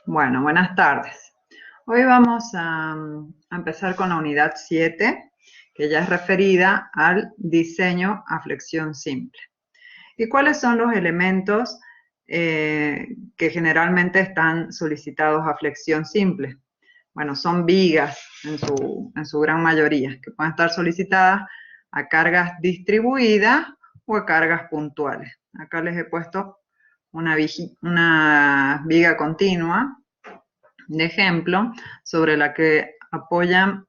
Bueno, buenas tardes. Hoy vamos a empezar con la unidad 7, que ya es referida al diseño a flexión simple. ¿Y cuáles son los elementos que generalmente están solicitados a flexión simple? Bueno, son vigas en su gran mayoría, que pueden estar solicitadas a cargas distribuidas o a cargas puntuales. Acá les he puesto una viga continua de ejemplo, sobre la que apoyan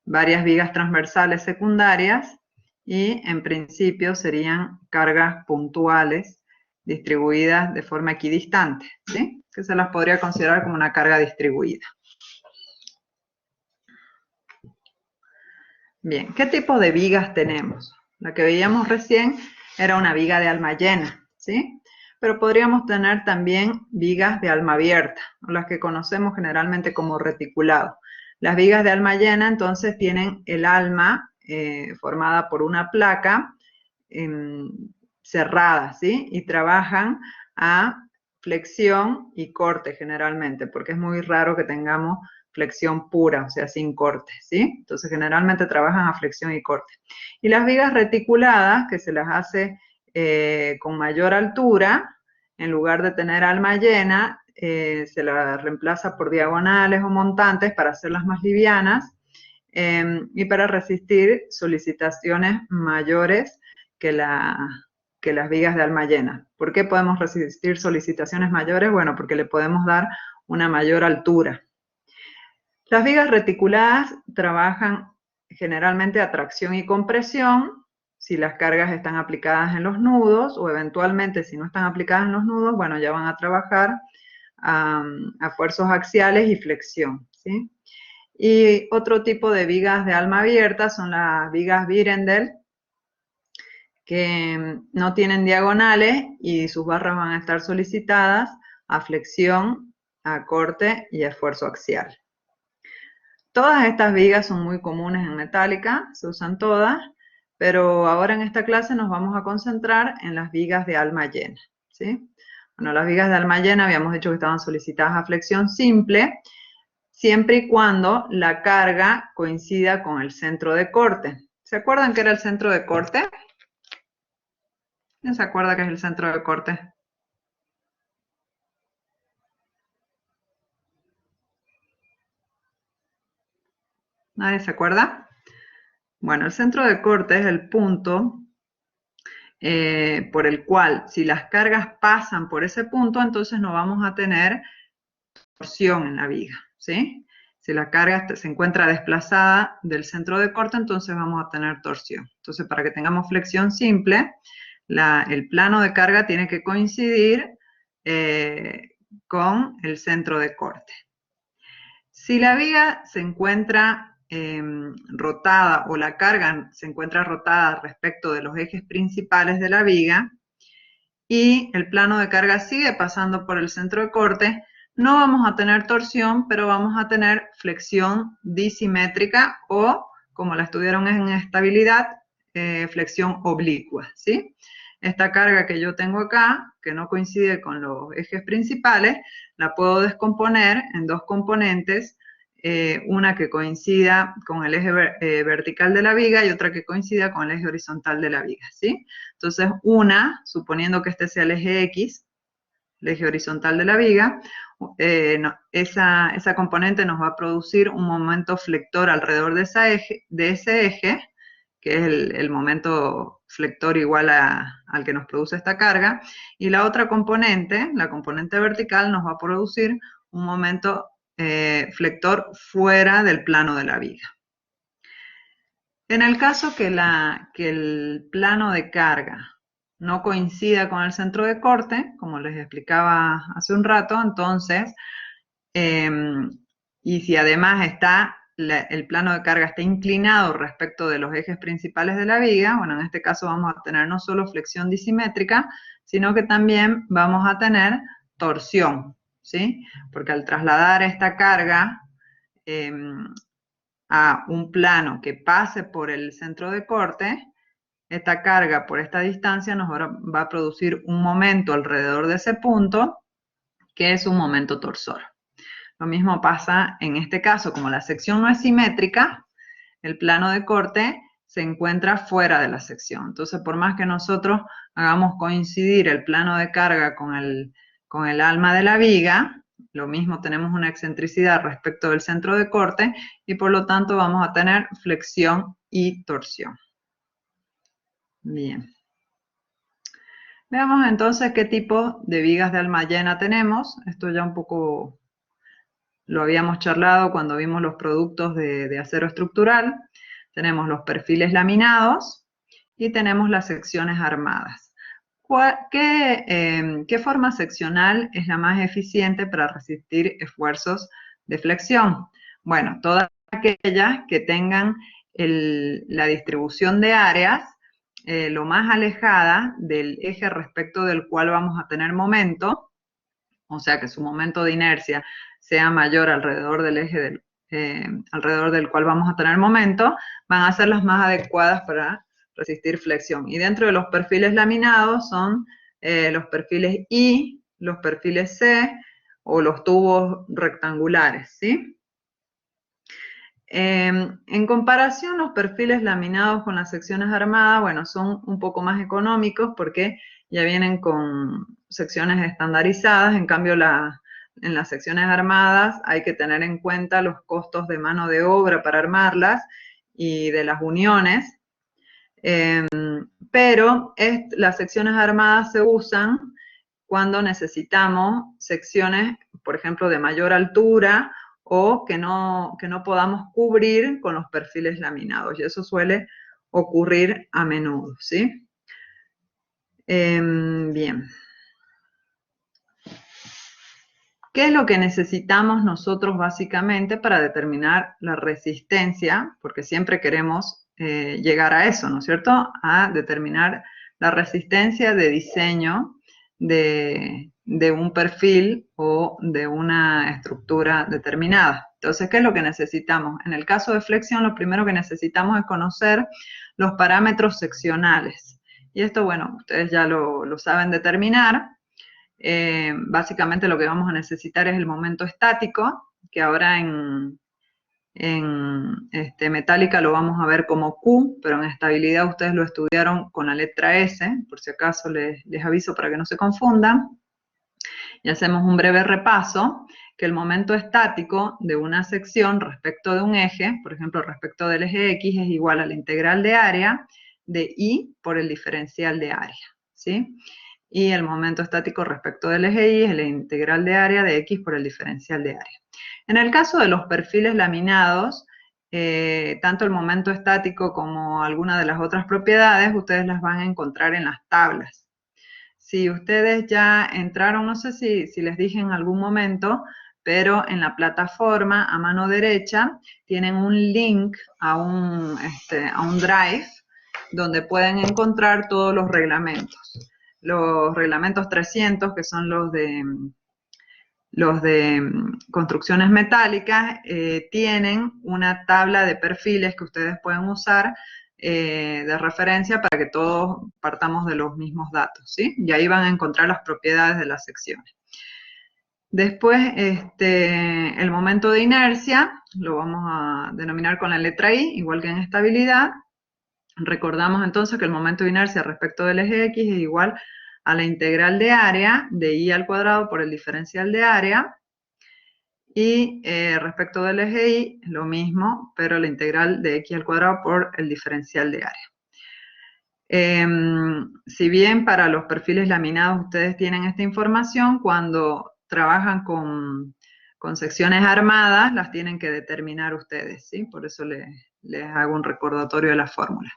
varias vigas transversales secundarias y en principio serían cargas puntuales distribuidas de forma equidistante, ¿sí? Que se las podría considerar como una carga distribuida. Bien, ¿qué tipo de vigas tenemos? La que veíamos recién era una viga de alma llena, ¿sí? Pero podríamos tener también vigas de alma abierta, o las que conocemos generalmente como reticulado. Las vigas de alma llena entonces tienen el alma formada por una placa cerrada, ¿sí? Y trabajan a flexión y corte generalmente, porque es muy raro que tengamos flexión pura, o sea, sin corte, ¿sí? Entonces, generalmente trabajan a flexión y corte. Y las vigas reticuladas, que se las hace con mayor altura, en lugar de tener alma llena, se las reemplaza por diagonales o montantes para hacerlas más livianas y para resistir solicitaciones mayores que las vigas de alma llena. ¿Por qué podemos resistir solicitaciones mayores? Bueno, porque le podemos dar una mayor altura. Las vigas reticuladas trabajan generalmente a tracción y compresión, si las cargas están aplicadas en los nudos, o eventualmente si no están aplicadas en los nudos, bueno, ya van a trabajar a fuerzas axiales y flexión, ¿sí? Y otro tipo de vigas de alma abierta son las vigas Birendel, que no tienen diagonales y sus barras van a estar solicitadas a flexión, a corte y a esfuerzo axial. Todas estas vigas son muy comunes en metálica, se usan todas, pero ahora en esta clase nos vamos a concentrar en las vigas de alma llena, ¿sí? Bueno, las vigas de alma llena habíamos dicho que estaban solicitadas a flexión simple, siempre y cuando la carga coincida con el centro de corte. ¿Se acuerdan qué era el centro de corte? ¿Quién se acuerda qué es el centro de corte? ¿Nadie se acuerda? Bueno, el centro de corte es el punto por el cual, si las cargas pasan por ese punto, entonces no vamos a tener torsión en la viga, ¿sí? Si la carga se encuentra desplazada del centro de corte, entonces vamos a tener torsión. Entonces, para que tengamos flexión simple, el plano de carga tiene que coincidir con el centro de corte. Si la viga se encuentra rotada o la carga se encuentra rotada respecto de los ejes principales de la viga y el plano de carga sigue pasando por el centro de corte, no vamos a tener torsión, pero vamos a tener flexión disimétrica o, como la estudiaron en estabilidad, flexión oblicua, ¿sí? Esta carga que yo tengo acá, que no coincide con los ejes principales, la puedo descomponer en dos componentes, una que coincida con el eje vertical de la viga y otra que coincida con el eje horizontal de la viga, ¿sí? Entonces, una, suponiendo que este sea el eje X, el eje horizontal de la viga, esa componente nos va a producir un momento flector alrededor de ese eje, que es el momento flector igual al que nos produce esta carga, y la otra componente, la componente vertical, nos va a producir un momento flector fuera del plano de la viga. En el caso que el plano de carga no coincida con el centro de corte, como les explicaba hace un rato, entonces, y si además el plano de carga está inclinado respecto de los ejes principales de la viga, bueno, en este caso vamos a tener no solo flexión disimétrica, sino que también vamos a tener torsión, ¿sí? Porque al trasladar esta carga a un plano que pase por el centro de corte, esta carga por esta distancia nos va a producir un momento alrededor de ese punto que es un momento torsor. Lo mismo pasa en este caso, como la sección no es simétrica, el plano de corte se encuentra fuera de la sección. Entonces, por más que nosotros hagamos coincidir el plano de carga con el alma de la viga, lo mismo tenemos una excentricidad respecto del centro de corte y por lo tanto vamos a tener flexión y torsión. Bien. Veamos entonces qué tipo de vigas de alma llena tenemos. Esto ya un poco lo habíamos charlado cuando vimos los productos de acero estructural. Tenemos los perfiles laminados y tenemos las secciones armadas. ¿Qué forma seccional es la más eficiente para resistir esfuerzos de flexión? Bueno, todas aquellas que tengan la distribución de áreas lo más alejada del eje respecto del cual vamos a tener momento, o sea que su momento de inercia sea mayor alrededor del eje alrededor del cual vamos a tener momento, van a ser las más adecuadas para resistir flexión. Y dentro de los perfiles laminados son los perfiles I, los perfiles C o los tubos rectangulares, ¿sí? En comparación, los perfiles laminados con las secciones armadas, bueno, son un poco más económicos porque ya vienen con secciones estandarizadas, en cambio en las secciones armadas hay que tener en cuenta los costos de mano de obra para armarlas y de las uniones, pero las secciones armadas se usan cuando necesitamos secciones, por ejemplo, de mayor altura o que no podamos cubrir con los perfiles laminados, y eso suele ocurrir a menudo, ¿sí? Bien. ¿Qué es lo que necesitamos nosotros básicamente para determinar la resistencia? Porque siempre queremos llegar a eso, ¿no es cierto? A determinar la resistencia de diseño de un perfil o de una estructura determinada. Entonces, ¿qué es lo que necesitamos? En el caso de flexión, lo primero que necesitamos es conocer los parámetros seccionales. Y esto, bueno, ustedes ya lo saben determinar. Básicamente lo que vamos a necesitar es el momento estático, que ahora en metálica lo vamos a ver como Q, pero en estabilidad ustedes lo estudiaron con la letra S, por si acaso les aviso para que no se confundan. Y hacemos un breve repaso, que el momento estático de una sección respecto de un eje, por ejemplo respecto del eje X, es igual a la integral de área de I por el diferencial de área, ¿sí? Y el momento estático respecto del eje Y es la integral de área de X por el diferencial de área. En el caso de los perfiles laminados, tanto el momento estático como alguna de las otras propiedades, ustedes las van a encontrar en las tablas. Si ustedes ya entraron, no sé si les dije en algún momento, pero en la plataforma a mano derecha tienen un link a un drive donde pueden encontrar todos los reglamentos. Los reglamentos 300, que son los de construcciones metálicas, tienen una tabla de perfiles que ustedes pueden usar de referencia para que todos partamos de los mismos datos, ¿sí? Y ahí van a encontrar las propiedades de las secciones. Después, el momento de inercia lo vamos a denominar con la letra I, igual que en estabilidad. Recordamos entonces que el momento de inercia respecto del eje X es igual a la integral de área de I al cuadrado por el diferencial de área. Y respecto del eje Y, lo mismo, pero la integral de X al cuadrado por el diferencial de área. Si bien para los perfiles laminados ustedes tienen esta información, cuando trabajan con secciones armadas las tienen que determinar ustedes, ¿sí? Por eso les hago un recordatorio de la fórmula.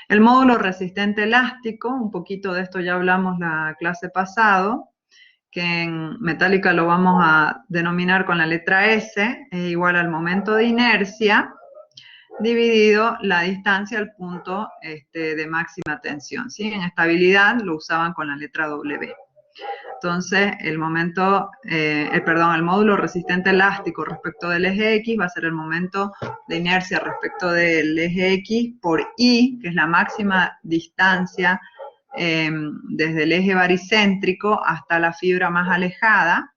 El módulo resistente elástico, un poquito de esto ya hablamos la clase pasado, que en metálica lo vamos a denominar con la letra S, es igual al momento de inercia dividido la distancia al punto de máxima tensión, ¿sí? En estabilidad lo usaban con la letra W. Entonces, el módulo resistente elástico respecto del eje X va a ser el momento de inercia respecto del eje X por I, que es la máxima distancia desde el eje baricéntrico hasta la fibra más alejada,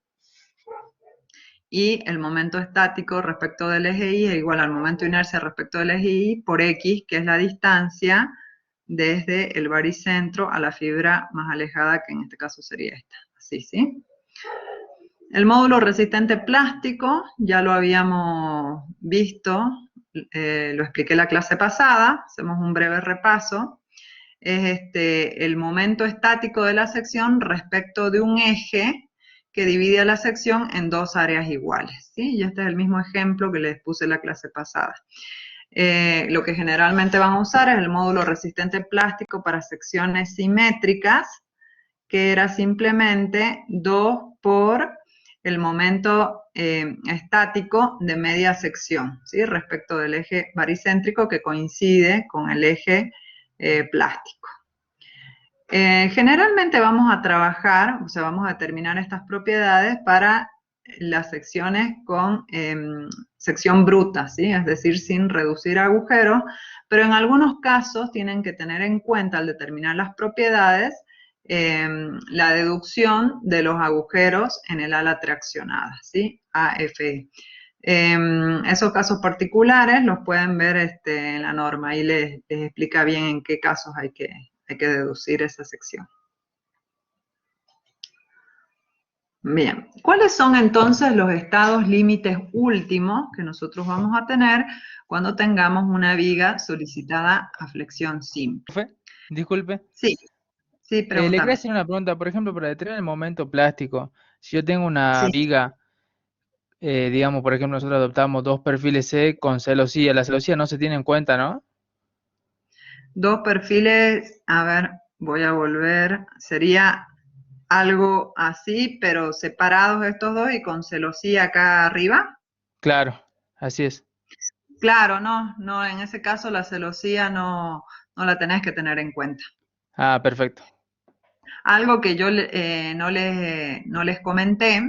y el momento estático respecto del eje Y es igual al momento de inercia respecto del eje Y por X, que es la distancia desde el baricentro a la fibra más alejada, que en este caso sería esta. Así, ¿sí? El módulo resistente plástico, ya lo habíamos visto, lo expliqué la clase pasada, hacemos un breve repaso. Es el momento estático de la sección respecto de un eje que divide a la sección en dos áreas iguales, ¿sí? Y este es el mismo ejemplo que les puse en la clase pasada. Lo que generalmente van a usar es el módulo resistente plástico para secciones simétricas, que era simplemente 2 por el momento estático de media sección, ¿sí? Respecto del eje baricéntrico que coincide con el eje plástico. Generalmente vamos a trabajar, o sea, vamos a determinar estas propiedades para las secciones con sección bruta, ¿sí? Es decir, sin reducir agujeros, pero en algunos casos tienen que tener en cuenta al determinar las propiedades la deducción de los agujeros en el ala traccionada, ¿sí? AFE. Esos casos particulares los pueden ver en la norma, ahí les explica bien en qué casos hay que deducir esa sección. Bien, ¿cuáles son entonces los estados límites últimos que nosotros vamos a tener cuando tengamos una viga solicitada a flexión simple? Profe, disculpe. Sí, sí, Le quería pregúntame. hacer una pregunta, por ejemplo, para determinar el momento plástico, si yo tengo una Sí, viga, digamos, por ejemplo, nosotros adoptamos dos perfiles C con celosía, la celosía no se tiene en cuenta, ¿no? dos perfiles, a ver, voy a volver, sería algo así, pero separados estos dos y con celosía acá arriba. Claro, así es. Claro, no, en ese caso la celosía no la tenés que tener en cuenta. Ah, perfecto. Algo que yo no les comenté,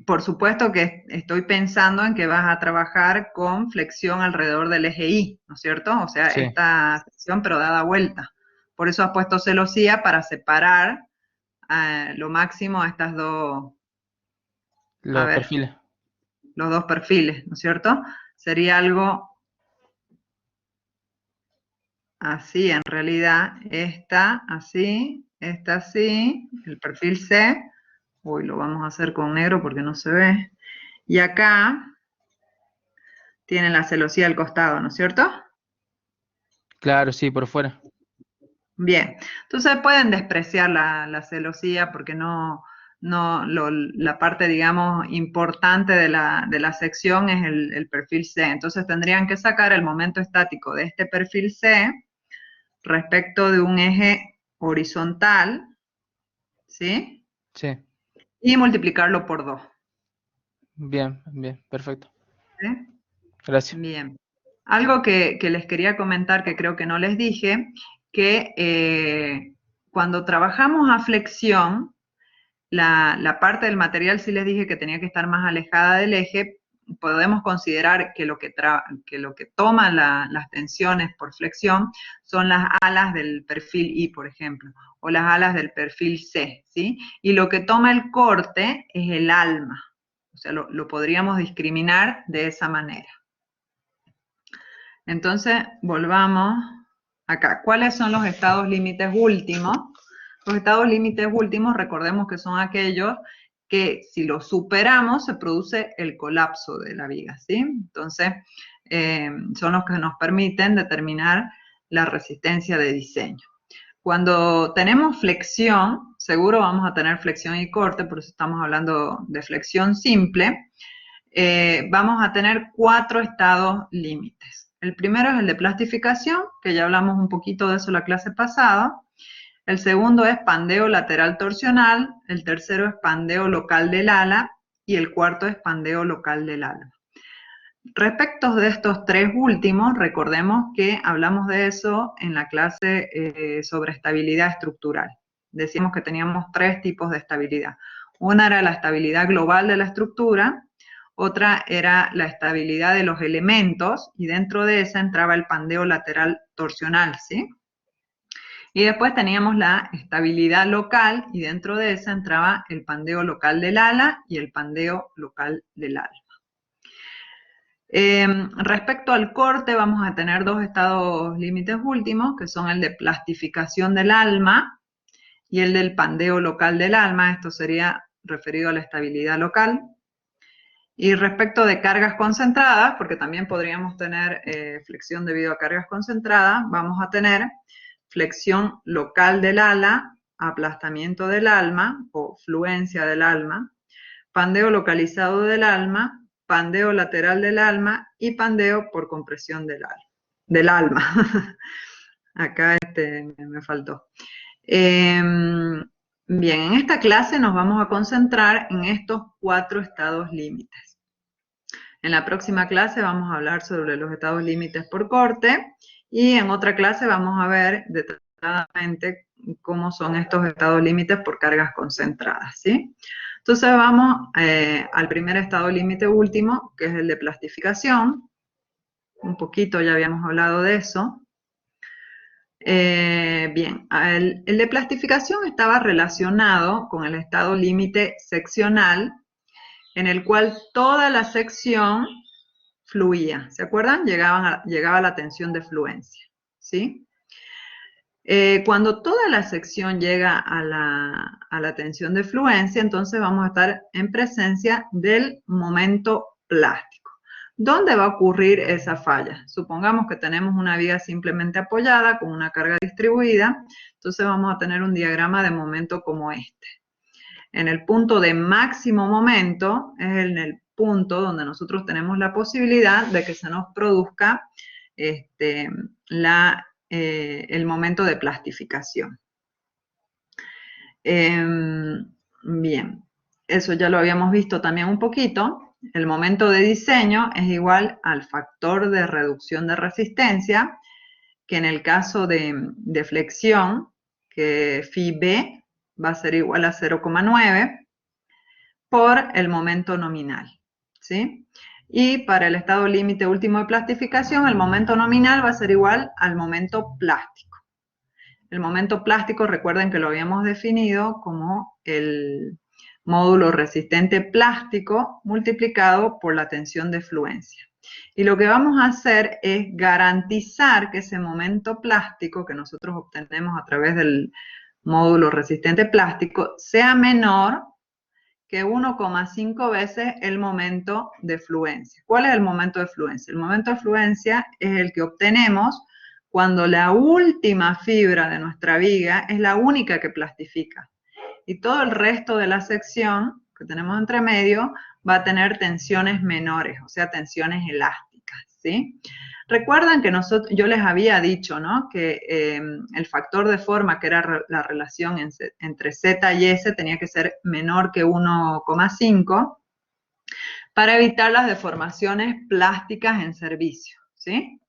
por supuesto que estoy pensando en que vas a trabajar con flexión alrededor del eje Y, ¿no es cierto? O sea, Sí, esta sección pero dada vuelta. Por eso has puesto celosía para separar lo máximo a estas dos, a los ver, perfiles. los dos perfiles, ¿no es cierto? Sería algo así, en realidad, esta así, el perfil C, uy, lo vamos a hacer con negro porque no se ve, y acá tienen la celosía al costado, ¿no es cierto? Claro, sí, por fuera. Bien, entonces pueden despreciar la celosía porque la parte, digamos, importante de la sección es el perfil C. Entonces tendrían que sacar el momento estático de este perfil C respecto de un eje horizontal, ¿sí? Sí, Y multiplicarlo por 2. bien, bien, perfecto. ¿Sí? Gracias. Bien. Algo que les quería comentar, que creo que no les dije, que cuando trabajamos a flexión, la parte del material sí les dije que tenía que estar más alejada del eje. Podemos considerar que lo que toma las tensiones por flexión son las alas del perfil Y, por ejemplo, o las alas del perfil C, ¿sí? Y lo que toma el corte es el alma. O sea, lo podríamos discriminar de esa manera. Entonces, volvamos acá. ¿Cuáles son los estados límites últimos? Los estados límites últimos, recordemos que son aquellos que si los superamos se produce el colapso de la viga, ¿sí? Entonces, son los que nos permiten determinar la resistencia de diseño. Cuando tenemos flexión, seguro vamos a tener flexión y corte, por eso estamos hablando de flexión simple, vamos a tener 4 estados límites. El primero es el de plastificación, que ya hablamos un poquito de eso la clase pasada. El segundo es pandeo lateral torsional. El tercero es pandeo local del ala. Y el cuarto es pandeo local del ala. Respecto de estos tres últimos, recordemos que hablamos de eso en la clase sobre estabilidad estructural. Decíamos que teníamos 3 tipos de estabilidad. Una era la estabilidad global de la estructura, otra era la estabilidad de los elementos, y dentro de esa entraba el pandeo lateral torsional, ¿sí? Y después teníamos la estabilidad local y dentro de esa entraba el pandeo local del ala y el pandeo local del alma. Respecto al corte, vamos a tener dos estados límites últimos, que son el de plastificación del alma y el del pandeo local del alma. Esto sería referido a la estabilidad local. Y respecto de cargas concentradas, porque también podríamos tener flexión debido a cargas concentradas, vamos a tener flexión local del ala, aplastamiento del alma o fluencia del alma, pandeo localizado del alma, pandeo lateral del alma y pandeo por compresión del alma. Acá me faltó. Bien, en esta clase nos vamos a concentrar en estos 4 estados límites. En la próxima clase vamos a hablar sobre los estados límites por corte y en otra clase vamos a ver detalladamente cómo son estos estados límites por cargas concentradas, ¿sí? Entonces vamos al primer estado límite último, que es el de plastificación. Un poquito ya habíamos hablado de eso. Bien, el de plastificación estaba relacionado con el estado límite seccional, en el cual toda la sección fluía. ¿Se acuerdan? Llegaba la tensión de fluencia, ¿sí? Cuando toda la sección llega a la tensión de fluencia, entonces vamos a estar en presencia del momento plástico. ¿Dónde va a ocurrir esa falla? Supongamos que tenemos una viga simplemente apoyada con una carga distribuida, entonces vamos a tener un diagrama de momento como este. En el punto de máximo momento es en el punto donde nosotros tenemos la posibilidad de que se nos produzca el momento de plastificación. Bien, eso ya lo habíamos visto también un poquito. El momento de diseño es igual al factor de reducción de resistencia, que en el caso de flexión, que phi b va a ser igual a 0,9 por el momento nominal, ¿sí? Y para el estado límite último de plastificación, el momento nominal va a ser igual al momento plástico. El momento plástico, recuerden que lo habíamos definido como el módulo resistente plástico multiplicado por la tensión de fluencia. Y lo que vamos a hacer es garantizar que ese momento plástico que nosotros obtenemos a través del módulo resistente plástico sea menor que 1,5 veces el momento de fluencia. ¿Cuál es el momento de fluencia? El momento de fluencia es el que obtenemos cuando la última fibra de nuestra viga es la única que plastifica. Y todo el resto de la sección que tenemos entre medio va a tener tensiones menores, o sea, tensiones elásticas, ¿sí? Recuerdan que yo les había dicho, ¿no? Que el factor de forma, que era la relación entre Z y S, tenía que ser menor que 1,5 para evitar las deformaciones plásticas en servicio, ¿sí?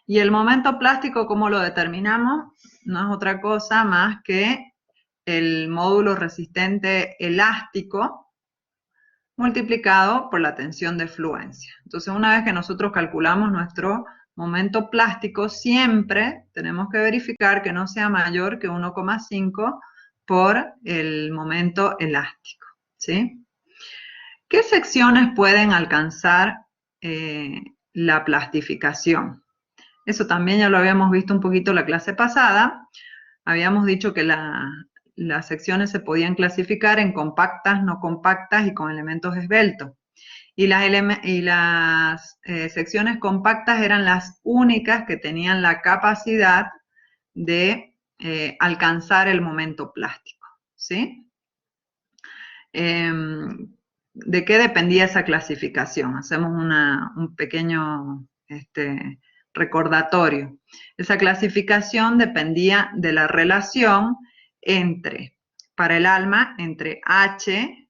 Y el momento plástico, ¿cómo lo determinamos? No es otra cosa más que el módulo resistente elástico multiplicado por la tensión de fluencia. Entonces, una vez que nosotros calculamos nuestro momento plástico, siempre tenemos que verificar que no sea mayor que 1,5 por el momento elástico, ¿sí? ¿Qué secciones pueden alcanzar la plastificación? Eso también ya lo habíamos visto un poquito la clase pasada. Habíamos dicho que las secciones se podían clasificar en compactas, no compactas y con elementos esbeltos. Y las secciones compactas eran las únicas que tenían la capacidad de alcanzar el momento plástico, ¿sí? ¿De qué dependía esa clasificación? Hacemos un pequeño recordatorio. Esa clasificación dependía de la relación para el alma, entre H,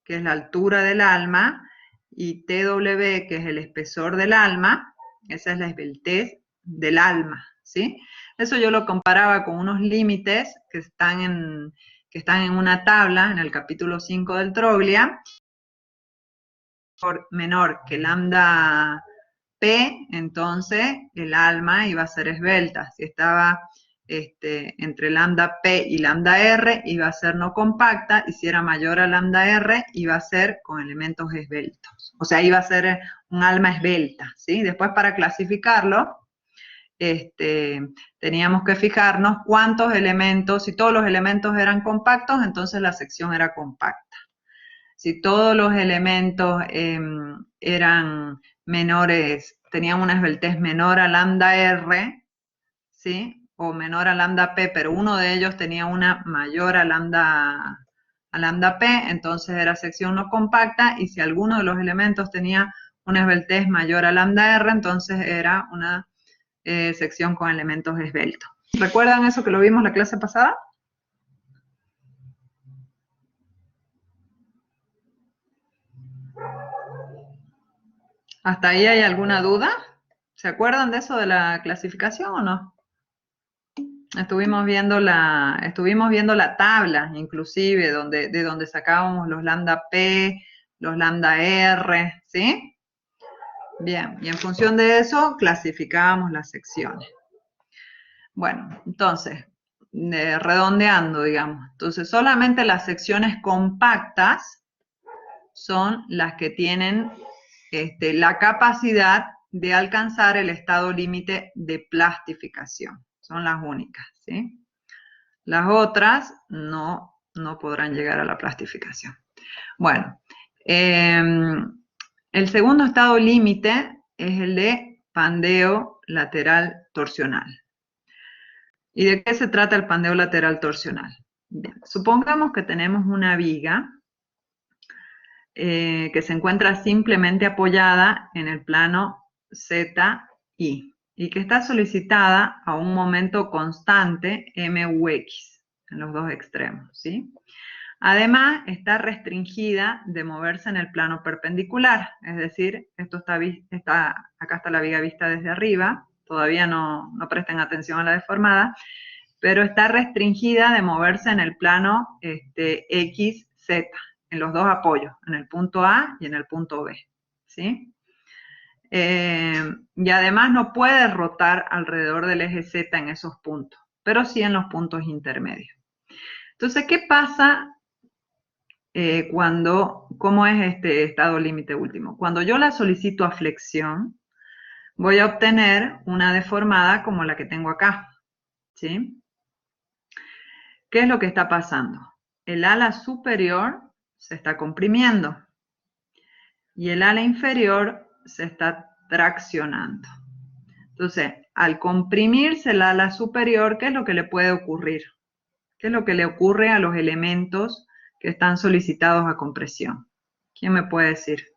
que es la altura del alma, y TW, que es el espesor del alma. Esa es la esbeltez del alma, ¿sí? Eso yo lo comparaba con unos límites que están en una tabla en el capítulo 5 del Troglia, menor que lambda P, entonces el alma iba a ser esbelta. Si estaba entre lambda P y lambda R, iba a ser no compacta, y si era mayor a lambda R, iba a ser con elementos esbeltos. O sea, iba a ser un alma esbelta, ¿sí? Después, para clasificarlo, teníamos que fijarnos cuántos elementos, si todos los elementos eran compactos, entonces la sección era compacta. Si todos los elementos eran menores, tenían una esbeltez menor a lambda R, ¿sí? O menor a lambda P, pero uno de ellos tenía una mayor a lambda P, entonces era sección no compacta, y si alguno de los elementos tenía una esbeltez mayor a lambda R, entonces era una sección con elementos esbeltos. ¿Recuerdan eso que lo vimos la clase pasada? ¿Hasta ahí hay alguna duda? ¿Se acuerdan de eso de la clasificación o no? Estuvimos viendo la tabla, inclusive, de donde sacábamos los lambda P, los lambda R, ¿sí? Bien, y en función de eso clasificábamos las secciones. Bueno, entonces, redondeando, digamos. Entonces, solamente las secciones compactas son las que tienen la capacidad de alcanzar el estado límite de plastificación. Son las únicas, ¿sí? Las otras no podrán llegar a la plastificación. Bueno, el segundo estado límite es el de pandeo lateral torsional. ¿Y de qué se trata el pandeo lateral torsional? Bien, supongamos que tenemos una viga que se encuentra simplemente apoyada en el plano ZI y que está solicitada a un momento constante M u X en los dos extremos, ¿sí? Además, está restringida de moverse en el plano perpendicular, es decir, acá está la viga vista desde arriba, todavía no presten atención a la deformada, pero está restringida de moverse en el plano XZ, en los dos apoyos, en el punto A y en el punto B, ¿sí? Y además no puede rotar alrededor del eje Z en esos puntos, pero sí en los puntos intermedios. Entonces, ¿qué pasa cómo es este estado límite último? Cuando yo la solicito a flexión, voy a obtener una deformada como la que tengo acá, ¿sí? ¿Qué es lo que está pasando? El ala superior se está comprimiendo y el ala inferior se está traccionando. Entonces, al comprimirse el ala superior, ¿qué es lo que le puede ocurrir? ¿Qué es lo que le ocurre a los elementos que están solicitados a compresión? ¿Quién me puede decir?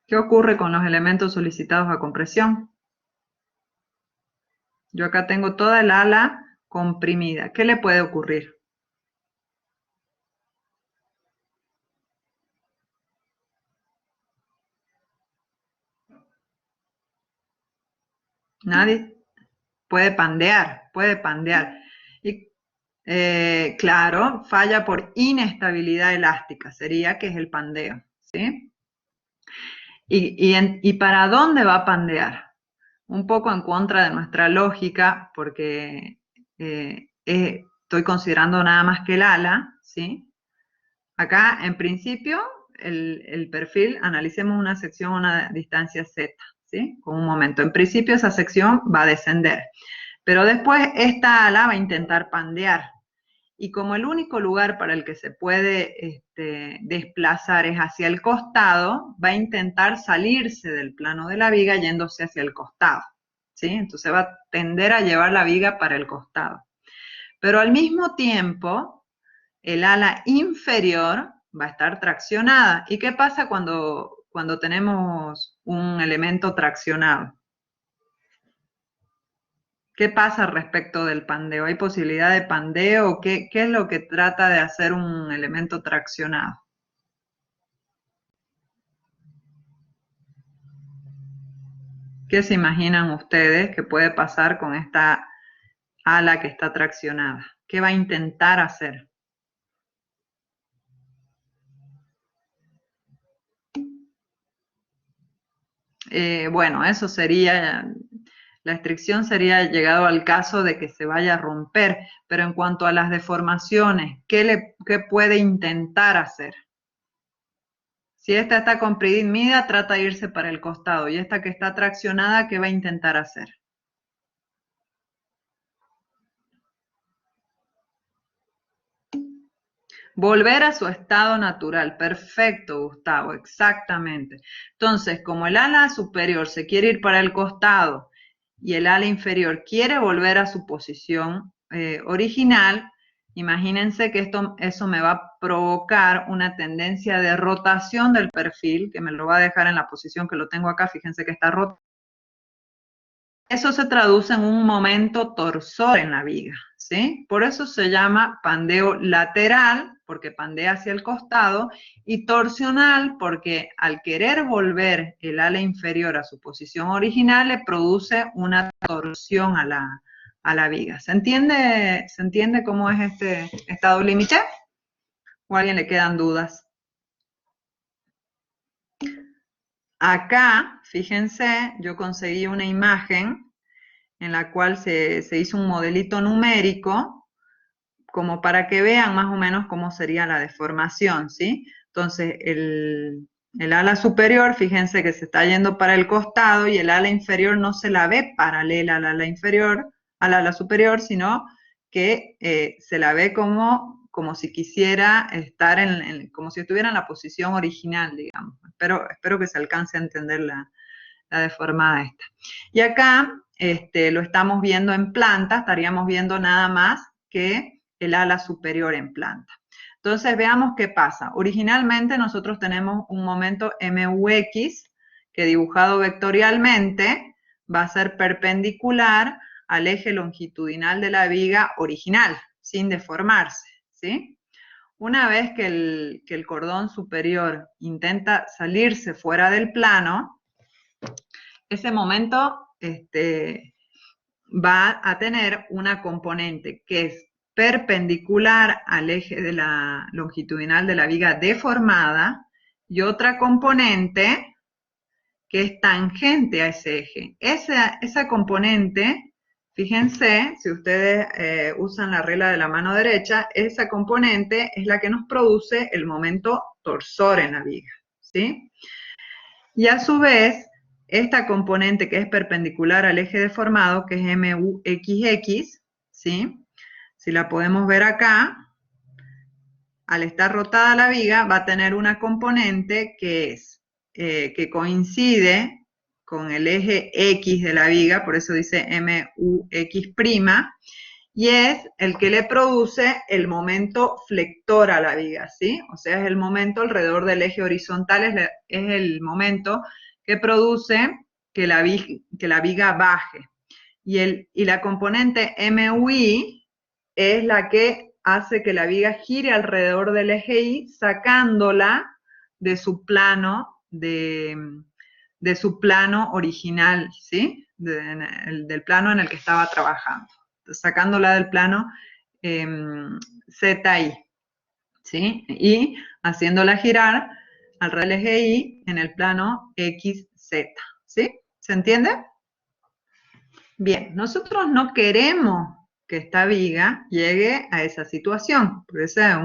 ¿Qué ocurre con los elementos solicitados a compresión? Yo acá tengo toda el ala comprimida. ¿Qué le puede ocurrir? ¿Nadie? Puede pandear. Y claro, falla por inestabilidad elástica, sería que es el pandeo, ¿sí? ¿Y para dónde va a pandear? Un poco en contra de nuestra lógica, porque estoy considerando nada más que el ala, ¿sí? Acá, en principio, el perfil, analicemos una sección a una distancia Z, ¿sí? Con un momento. En principio, esa sección va a descender, pero después esta ala va a intentar pandear. Y como el único lugar para el que se puede desplazar es hacia el costado, va a intentar salirse del plano de la viga yéndose hacia el costado, ¿sí? Entonces va a tender a llevar la viga para el costado. Pero al mismo tiempo, el ala inferior va a estar traccionada. ¿Y qué pasa cuando tenemos un elemento traccionado? ¿Qué pasa respecto del pandeo? ¿Hay posibilidad de pandeo? ¿Qué es lo que trata de hacer un elemento traccionado? ¿Qué se imaginan ustedes que puede pasar con esta ala que está traccionada? ¿Qué va a intentar hacer? Bueno, eso sería, la estricción sería llegado al caso de que se vaya a romper, pero en cuanto a las deformaciones, ¿qué puede intentar hacer? Si esta está comprimida, trata de irse para el costado, y esta que está traccionada, ¿qué va a intentar hacer? Volver a su estado natural. Perfecto, Gustavo, exactamente. Entonces, como el ala superior se quiere ir para el costado y el ala inferior quiere volver a su posición original, imagínense que eso me va a provocar una tendencia de rotación del perfil, que me lo va a dejar en la posición que lo tengo acá. Fíjense que está rotado. Eso se traduce en un momento torsor en la viga, ¿sí? Por eso se llama pandeo lateral, porque pandea hacia el costado, y torsional, porque al querer volver el ala inferior a su posición original, le produce una torsión a la viga. ¿Se entiende cómo es este estado límite? ¿O a alguien le quedan dudas? Acá, fíjense, yo conseguí una imagen en la cual se hizo un modelito numérico, como para que vean más o menos cómo sería la deformación, ¿sí? Entonces, el ala superior, fíjense que se está yendo para el costado y el ala inferior no se la ve paralela al ala inferior, al ala superior, sino que se la ve como si quisiera estar como si estuviera en la posición original, digamos. Espero que se alcance a entender la deformada esta. Y acá lo estamos viendo en planta, estaríamos viendo nada más que el ala superior en planta. Entonces veamos qué pasa. Originalmente nosotros tenemos un momento MUX que dibujado vectorialmente va a ser perpendicular al eje longitudinal de la viga original, sin deformarse, ¿sí? Una vez que el cordón superior intenta salirse fuera del plano, ese momento va a tener una componente que es perpendicular al eje de la longitudinal de la viga deformada y otra componente que es tangente a ese eje. Esa componente, fíjense, si ustedes usan la regla de la mano derecha, esa componente es la que nos produce el momento torsor en la viga, ¿sí? Y a su vez, esta componente que es perpendicular al eje deformado, que es MUXX, ¿sí? Si la podemos ver acá, al estar rotada la viga, va a tener una componente que coincide con el eje X de la viga, por eso dice MUX', y es el que le produce el momento flector a la viga, ¿sí? O sea, es el momento alrededor del eje horizontal, es el momento que produce que la viga baje. Y la componente MUI es la que hace que la viga gire alrededor del eje Y, sacándola de su plano, de su plano original, ¿sí? Del plano en el que estaba trabajando, sacándola del plano ZI, ¿sí? Y haciéndola girar alrededor del eje Y en el plano XZ, ¿sí? ¿Se entiende? Bien, nosotros no queremos que esta viga llegue a esa situación, porque esa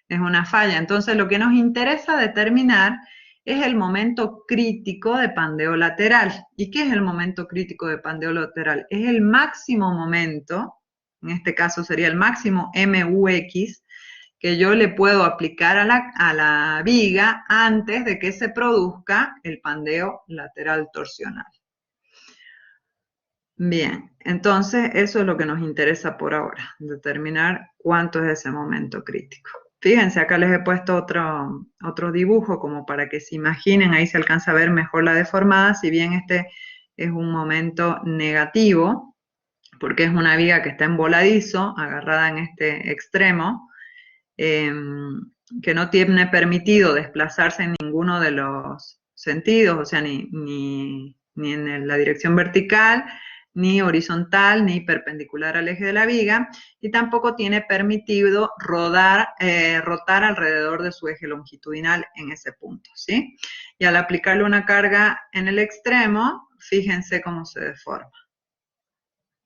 es una falla. Entonces, lo que nos interesa determinar es el momento crítico de pandeo lateral. ¿Y qué es el momento crítico de pandeo lateral? Es el máximo momento, en este caso sería el máximo MUX, que yo le puedo aplicar a la viga antes de que se produzca el pandeo lateral torsional. Bien, entonces eso es lo que nos interesa por ahora, determinar cuánto es ese momento crítico. Fíjense, acá les he puesto otro dibujo como para que se imaginen, ahí se alcanza a ver mejor la deformada, si bien este es un momento negativo, porque es una viga que está en voladizo, agarrada en este extremo, que no tiene permitido desplazarse en ninguno de los sentidos, o sea, ni en la dirección vertical, ni horizontal ni perpendicular al eje de la viga, y tampoco tiene permitido rotar alrededor de su eje longitudinal en ese punto, ¿sí? Y al aplicarle una carga en el extremo, fíjense cómo se deforma.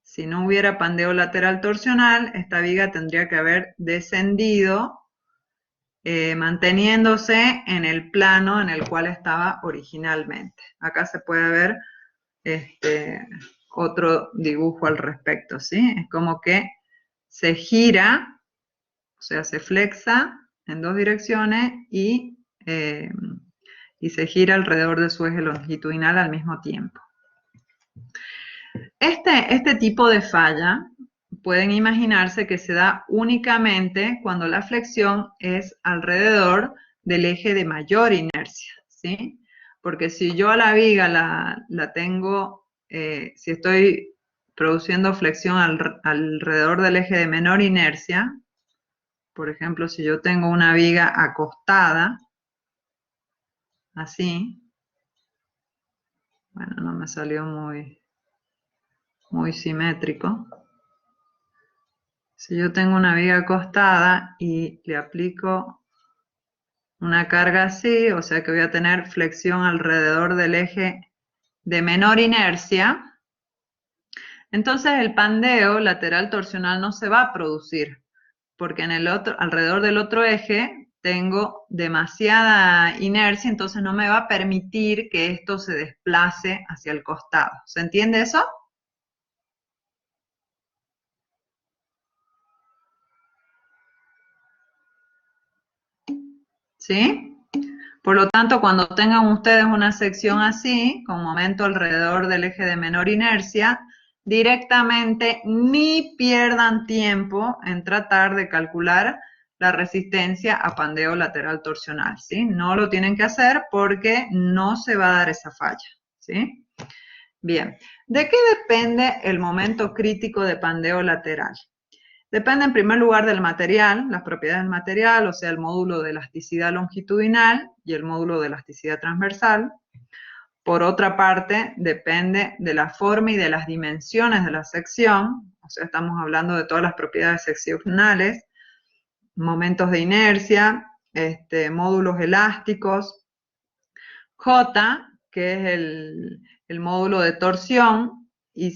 Si no hubiera pandeo lateral torsional, esta viga tendría que haber descendido, manteniéndose en el plano en el cual estaba originalmente. Acá se puede ver otro dibujo al respecto, ¿sí? Es como que se gira, o sea, se flexa en dos direcciones y se gira alrededor de su eje longitudinal al mismo tiempo. Este tipo de falla pueden imaginarse que se da únicamente cuando la flexión es alrededor del eje de mayor inercia, ¿sí? Porque si yo a la viga la tengo, si estoy produciendo flexión alrededor del eje de menor inercia, por ejemplo, si yo tengo una viga acostada, así, bueno, no me salió muy simétrico. Si yo tengo una viga acostada y le aplico una carga así, o sea que voy a tener flexión alrededor del eje de menor inercia, entonces el pandeo lateral torsional no se va a producir, porque alrededor del otro eje tengo demasiada inercia, entonces no me va a permitir que esto se desplace hacia el costado. ¿Se entiende eso? ¿Sí? Por lo tanto, cuando tengan ustedes una sección así, con momento alrededor del eje de menor inercia, directamente ni pierdan tiempo en tratar de calcular la resistencia a pandeo lateral torsional, ¿sí? No lo tienen que hacer porque no se va a dar esa falla, ¿sí? Bien, ¿de qué depende el momento crítico de pandeo lateral? Depende en primer lugar del material, las propiedades del material, o sea, el módulo de elasticidad longitudinal y el módulo de elasticidad transversal. Por otra parte, depende de la forma y de las dimensiones de la sección, o sea, estamos hablando de todas las propiedades seccionales, momentos de inercia, módulos elásticos, J, que es el módulo de torsión, y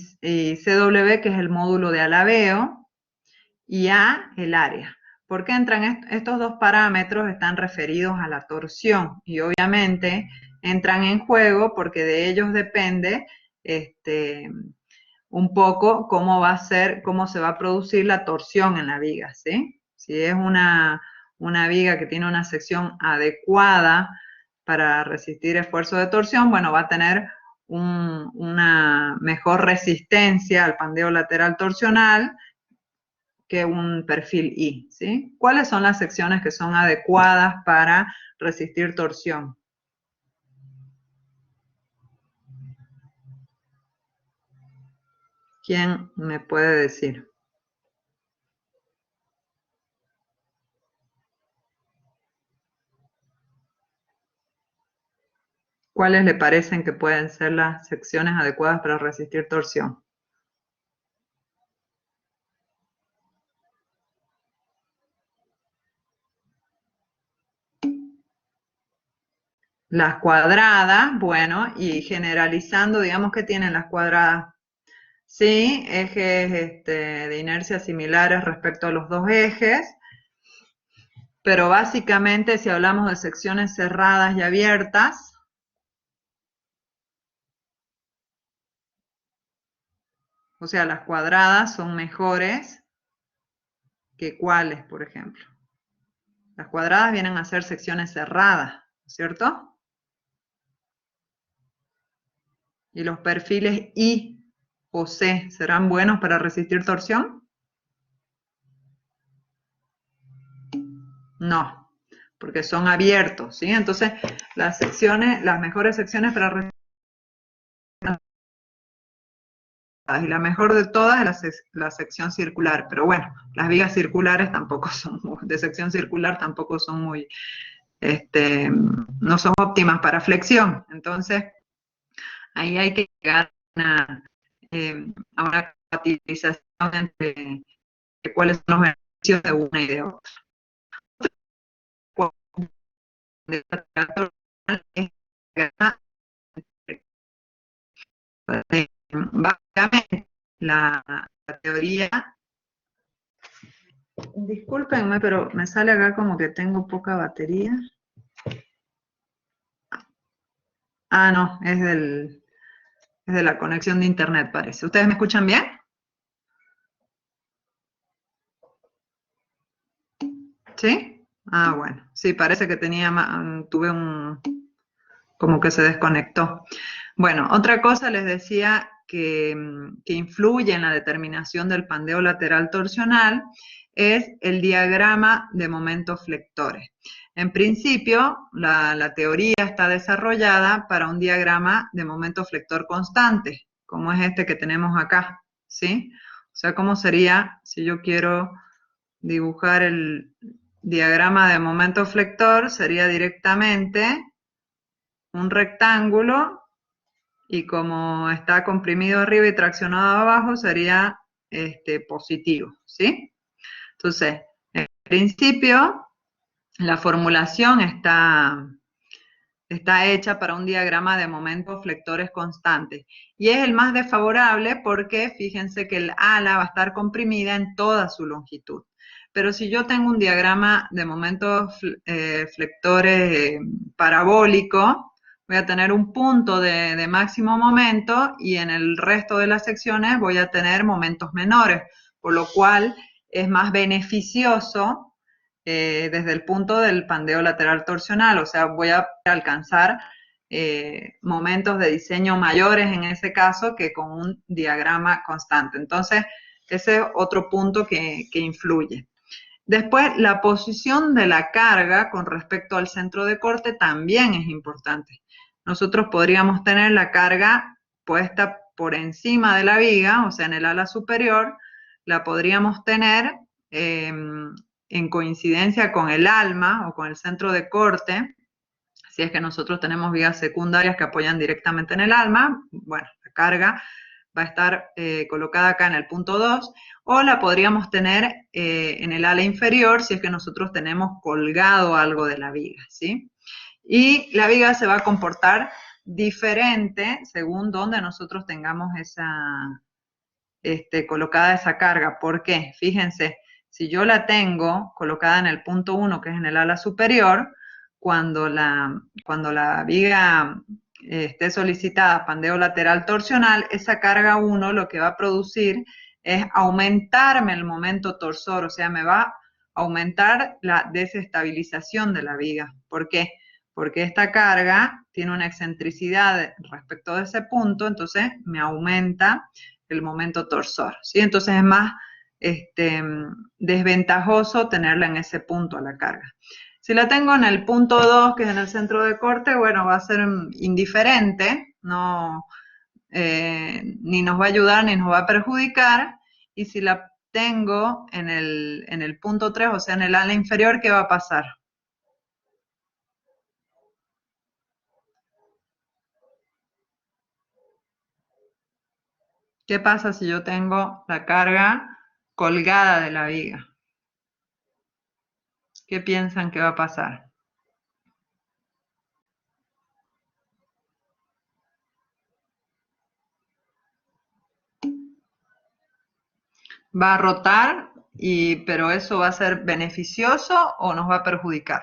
CW, que es el módulo de alabeo, y A, el área. ¿Por qué entran estos dos parámetros? Están referidos a la torsión y obviamente entran en juego porque de ellos depende un poco cómo se va a producir la torsión en la viga, ¿sí? Si es una viga que tiene una sección adecuada para resistir esfuerzo de torsión, bueno, va a tener una mejor resistencia al pandeo lateral torsional que un perfil I, ¿sí? ¿Cuáles son las secciones que son adecuadas para resistir torsión? ¿Quién me puede decir? ¿Cuáles le parecen que pueden ser las secciones adecuadas para resistir torsión? Las cuadradas, bueno, y generalizando, digamos que tienen las cuadradas, sí, ejes de inercia similares respecto a los dos ejes, pero básicamente si hablamos de secciones cerradas y abiertas, o sea, las cuadradas son mejores que cuáles, por ejemplo. Las cuadradas vienen a ser secciones cerradas, ¿cierto? Y los perfiles I o C, ¿serán buenos para resistir torsión? No, porque son abiertos, ¿sí? Entonces, las mejores secciones para resistir y la mejor de todas es la sección circular, pero bueno, las vigas circulares tampoco son, de sección circular tampoco son muy, no son óptimas para flexión, entonces ahí hay que llegar a una a una compatibilización entre cuáles son los beneficios de una y de otra. Básicamente, la teoría, discúlpenme, pero me sale acá como que tengo poca batería. Ah, no, es de la conexión de internet, parece. ¿Ustedes me escuchan bien? ¿Sí? Ah, bueno. Sí, parece que tuve como que se desconectó. Bueno, otra cosa les decía que influye en la determinación del pandeo lateral torsional es el diagrama de momentos flectores. En principio, la teoría está desarrollada para un diagrama de momento flector constante, como es este que tenemos acá, ¿sí? O sea, ¿cómo sería si yo quiero dibujar el diagrama de momento flector? Sería directamente un rectángulo y como está comprimido arriba y traccionado abajo, sería positivo, ¿sí? Entonces, en principio, la formulación está hecha para un diagrama de momentos flectores constantes. Y es el más desfavorable porque fíjense que el ala va a estar comprimida en toda su longitud. Pero si yo tengo un diagrama de momentos flectores parabólico, voy a tener un punto de máximo momento y en el resto de las secciones voy a tener momentos menores, por lo cual es más beneficioso desde el punto del pandeo lateral torsional, o sea, voy a alcanzar momentos de diseño mayores en ese caso que con un diagrama constante. Entonces, ese es otro punto que influye. Después, la posición de la carga con respecto al centro de corte también es importante. Nosotros podríamos tener la carga puesta por encima de la viga, o sea, en el ala superior, la podríamos tener en coincidencia con el alma o con el centro de corte, si es que nosotros tenemos vigas secundarias que apoyan directamente en el alma, bueno, la carga va a estar colocada acá en el punto 2, o la podríamos tener en el ala inferior si es que nosotros tenemos colgado algo de la viga, ¿sí? Y la viga se va a comportar diferente según donde nosotros tengamos colocada esa carga. ¿Por qué? Fíjense, si yo la tengo colocada en el punto 1, que es en el ala superior, cuando la viga esté solicitada pandeo lateral torsional, esa carga 1 lo que va a producir es aumentarme el momento torsor, o sea, me va a aumentar la desestabilización de la viga. ¿Por qué? Porque esta carga tiene una excentricidad respecto de ese punto, entonces me aumenta el momento torsor, ¿sí? Entonces es más desventajoso tenerla en ese punto a la carga. Si la tengo en el punto 2, que es en el centro de corte, bueno, va a ser indiferente, no, ni nos va a ayudar ni nos va a perjudicar. Y si la tengo en el punto 3, o sea, en el ala inferior, ¿qué va a pasar? ¿Qué pasa si yo tengo la carga colgada de la viga? ¿Qué piensan que va a pasar? Va a rotar, pero eso va a ser beneficioso o nos va a perjudicar.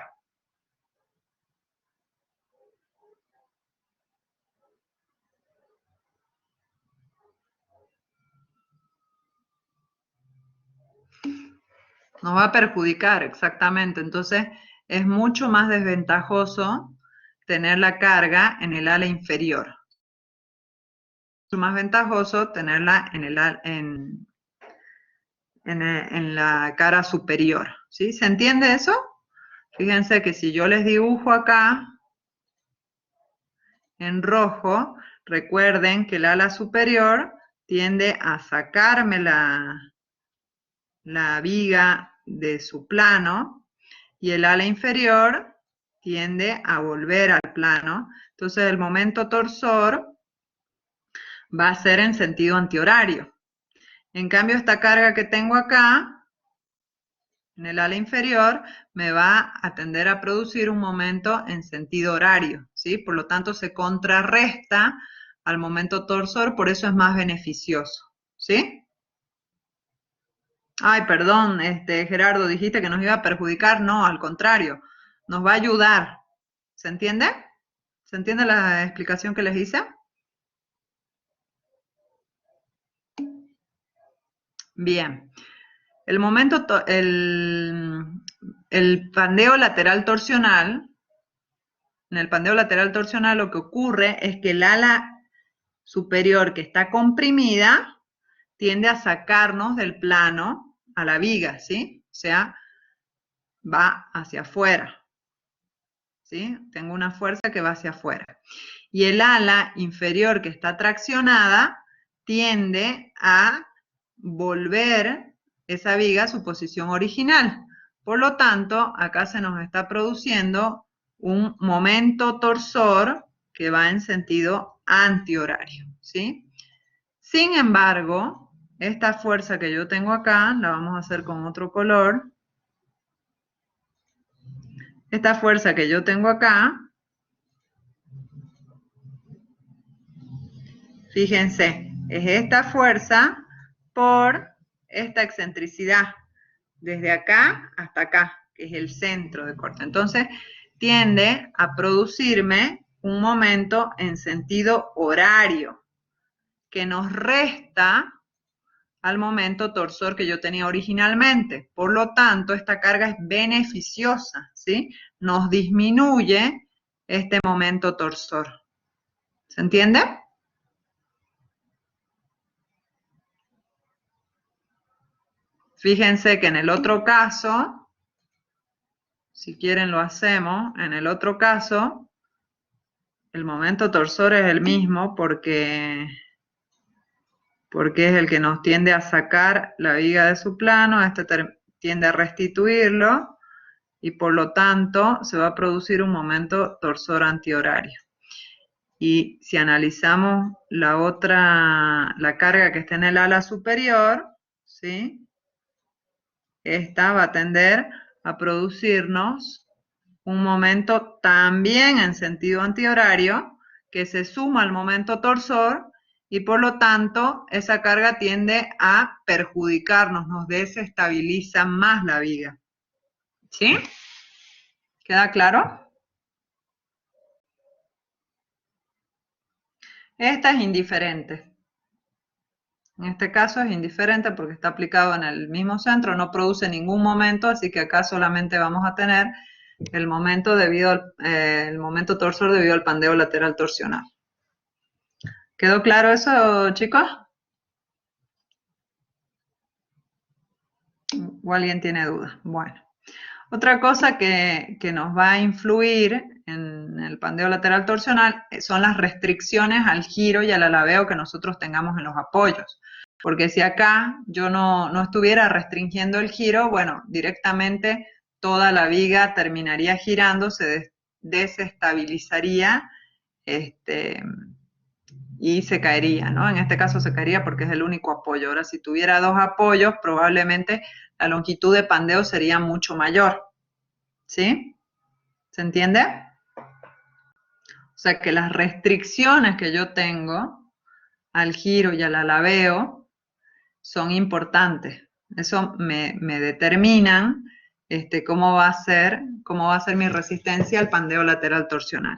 Nos va a perjudicar, exactamente. Entonces, es mucho más desventajoso tener la carga en el ala inferior. Mucho más ventajoso tenerla en la cara superior. ¿Sí? ¿Se entiende eso? Fíjense que si yo les dibujo acá en rojo, recuerden que el ala superior tiende a sacarme la viga de su plano y el ala inferior tiende a volver al plano. Entonces el momento torsor va a ser en sentido antihorario. En cambio, esta carga que tengo acá, en el ala inferior, me va a tender a producir un momento en sentido horario, ¿sí? Por lo tanto, se contrarresta al momento torsor, por eso es más beneficioso, ¿sí? Ay, perdón, Gerardo, dijiste que nos iba a perjudicar. No, al contrario, nos va a ayudar. ¿Se entiende? ¿Se entiende la explicación que les hice? Bien. El pandeo lateral torsional, en el pandeo lateral torsional lo que ocurre es que el ala superior que está comprimida tiende a sacarnos del plano a la viga, ¿sí? O sea, va hacia afuera, ¿sí? Tengo una fuerza que va hacia afuera. Y el ala inferior que está traccionada tiende a volver esa viga a su posición original. Por lo tanto, acá se nos está produciendo un momento torsor que va en sentido antihorario, ¿sí? Sin embargo, esta fuerza que yo tengo acá, la vamos a hacer con otro color. Esta fuerza que yo tengo acá, fíjense, es esta fuerza por esta excentricidad, desde acá hasta acá, que es el centro de corte. Entonces, tiende a producirme un momento en sentido horario, que nos resta al momento torsor que yo tenía originalmente. Por lo tanto, esta carga es beneficiosa, ¿sí? Nos disminuye este momento torsor. ¿Se entiende? Fíjense que en el otro caso, si quieren lo hacemos, en el otro caso, el momento torsor es el mismo porque es el que nos tiende a sacar la viga de su plano, este tiende a restituirlo y por lo tanto se va a producir un momento torsor antihorario. Y si analizamos la carga que está en el ala superior, ¿sí? Esta va a tender a producirnos un momento también en sentido antihorario que se suma al momento torsor y por lo tanto esa carga tiende a perjudicarnos, nos desestabiliza más la viga. ¿Sí? ¿Queda claro? Esta es indiferente. En este caso es indiferente porque está aplicado en el mismo centro, no produce ningún momento, así que acá solamente vamos a tener el momento el momento torsor debido al pandeo lateral torsional. ¿Quedó claro eso, chicos? ¿O alguien tiene dudas? Bueno. Otra cosa que nos va a influir en el pandeo lateral torsional son las restricciones al giro y al alabeo que nosotros tengamos en los apoyos. Porque si acá yo no estuviera restringiendo el giro, bueno, directamente toda la viga terminaría girando, se desestabilizaría y se caería, ¿no? En este caso se caería porque es el único apoyo. Ahora, si tuviera dos apoyos, probablemente la longitud de pandeo sería mucho mayor. ¿Sí? ¿Se entiende? O sea que las restricciones que yo tengo al giro y al alabeo son importantes. Eso me determinan cómo va a ser mi resistencia al pandeo lateral torsional.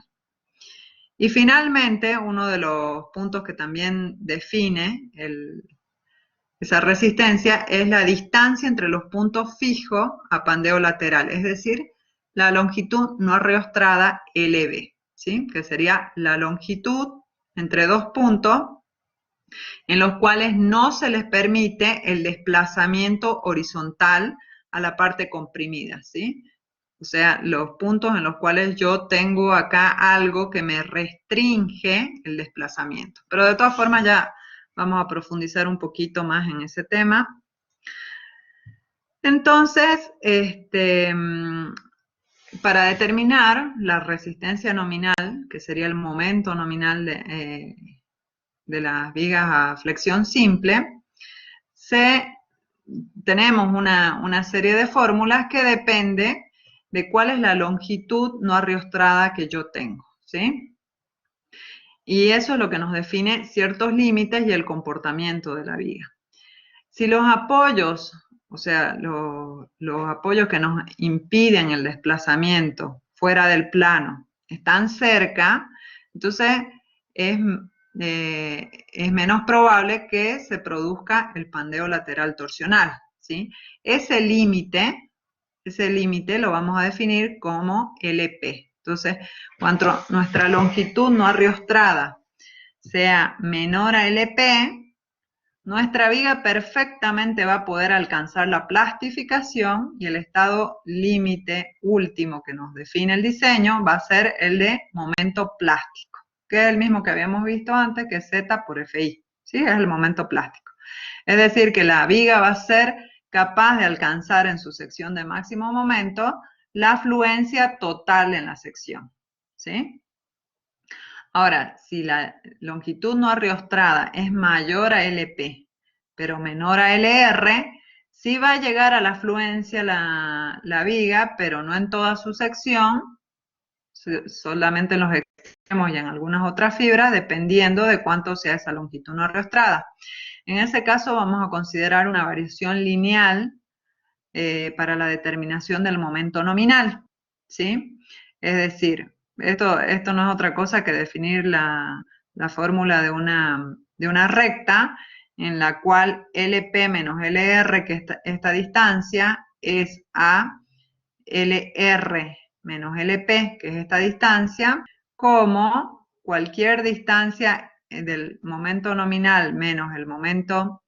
Y finalmente, uno de los puntos que también define esa resistencia es la distancia entre los puntos fijos a pandeo lateral, es decir, la longitud no arreostrada LB, ¿sí? Que sería la longitud entre dos puntos en los cuales no se les permite el desplazamiento horizontal a la parte comprimida, ¿sí? O sea, los puntos en los cuales yo tengo acá algo que me restringe el desplazamiento. Pero de todas formas ya vamos a profundizar un poquito más en ese tema. Entonces, para determinar la resistencia nominal, que sería el momento nominal de las vigas a flexión simple, tenemos una serie de fórmulas que depende de cuál es la longitud no arriostrada que yo tengo, ¿sí? Y eso es lo que nos define ciertos límites y el comportamiento de la viga. Si los apoyos, o sea, los apoyos que nos impiden el desplazamiento fuera del plano están cerca, entonces es menos probable que se produzca el pandeo lateral torsional, ¿sí? Ese límite lo vamos a definir como LP. Entonces, cuando nuestra longitud no arriostrada sea menor a LP, nuestra viga perfectamente va a poder alcanzar la plastificación y el estado límite último que nos define el diseño va a ser el de momento plástico, que es el mismo que habíamos visto antes, que es Z por FI, ¿sí? Es el momento plástico. Es decir, que la viga va a ser capaz de alcanzar en su sección de máximo momento la fluencia total en la sección, ¿sí? Ahora, si la longitud no arriostrada es mayor a LP, pero menor a LR, sí va a llegar a la fluencia la viga, pero no en toda su sección, solamente en los extremos y en algunas otras fibras, dependiendo de cuánto sea esa longitud no arriostrada. En ese caso vamos a considerar una variación lineal para la determinación del momento nominal, ¿sí? Es decir, esto no es otra cosa que definir la fórmula de una recta en la cual LP menos LR, que esta distancia, es a LR menos LP, que es esta distancia, como cualquier distancia del momento nominal menos el momento,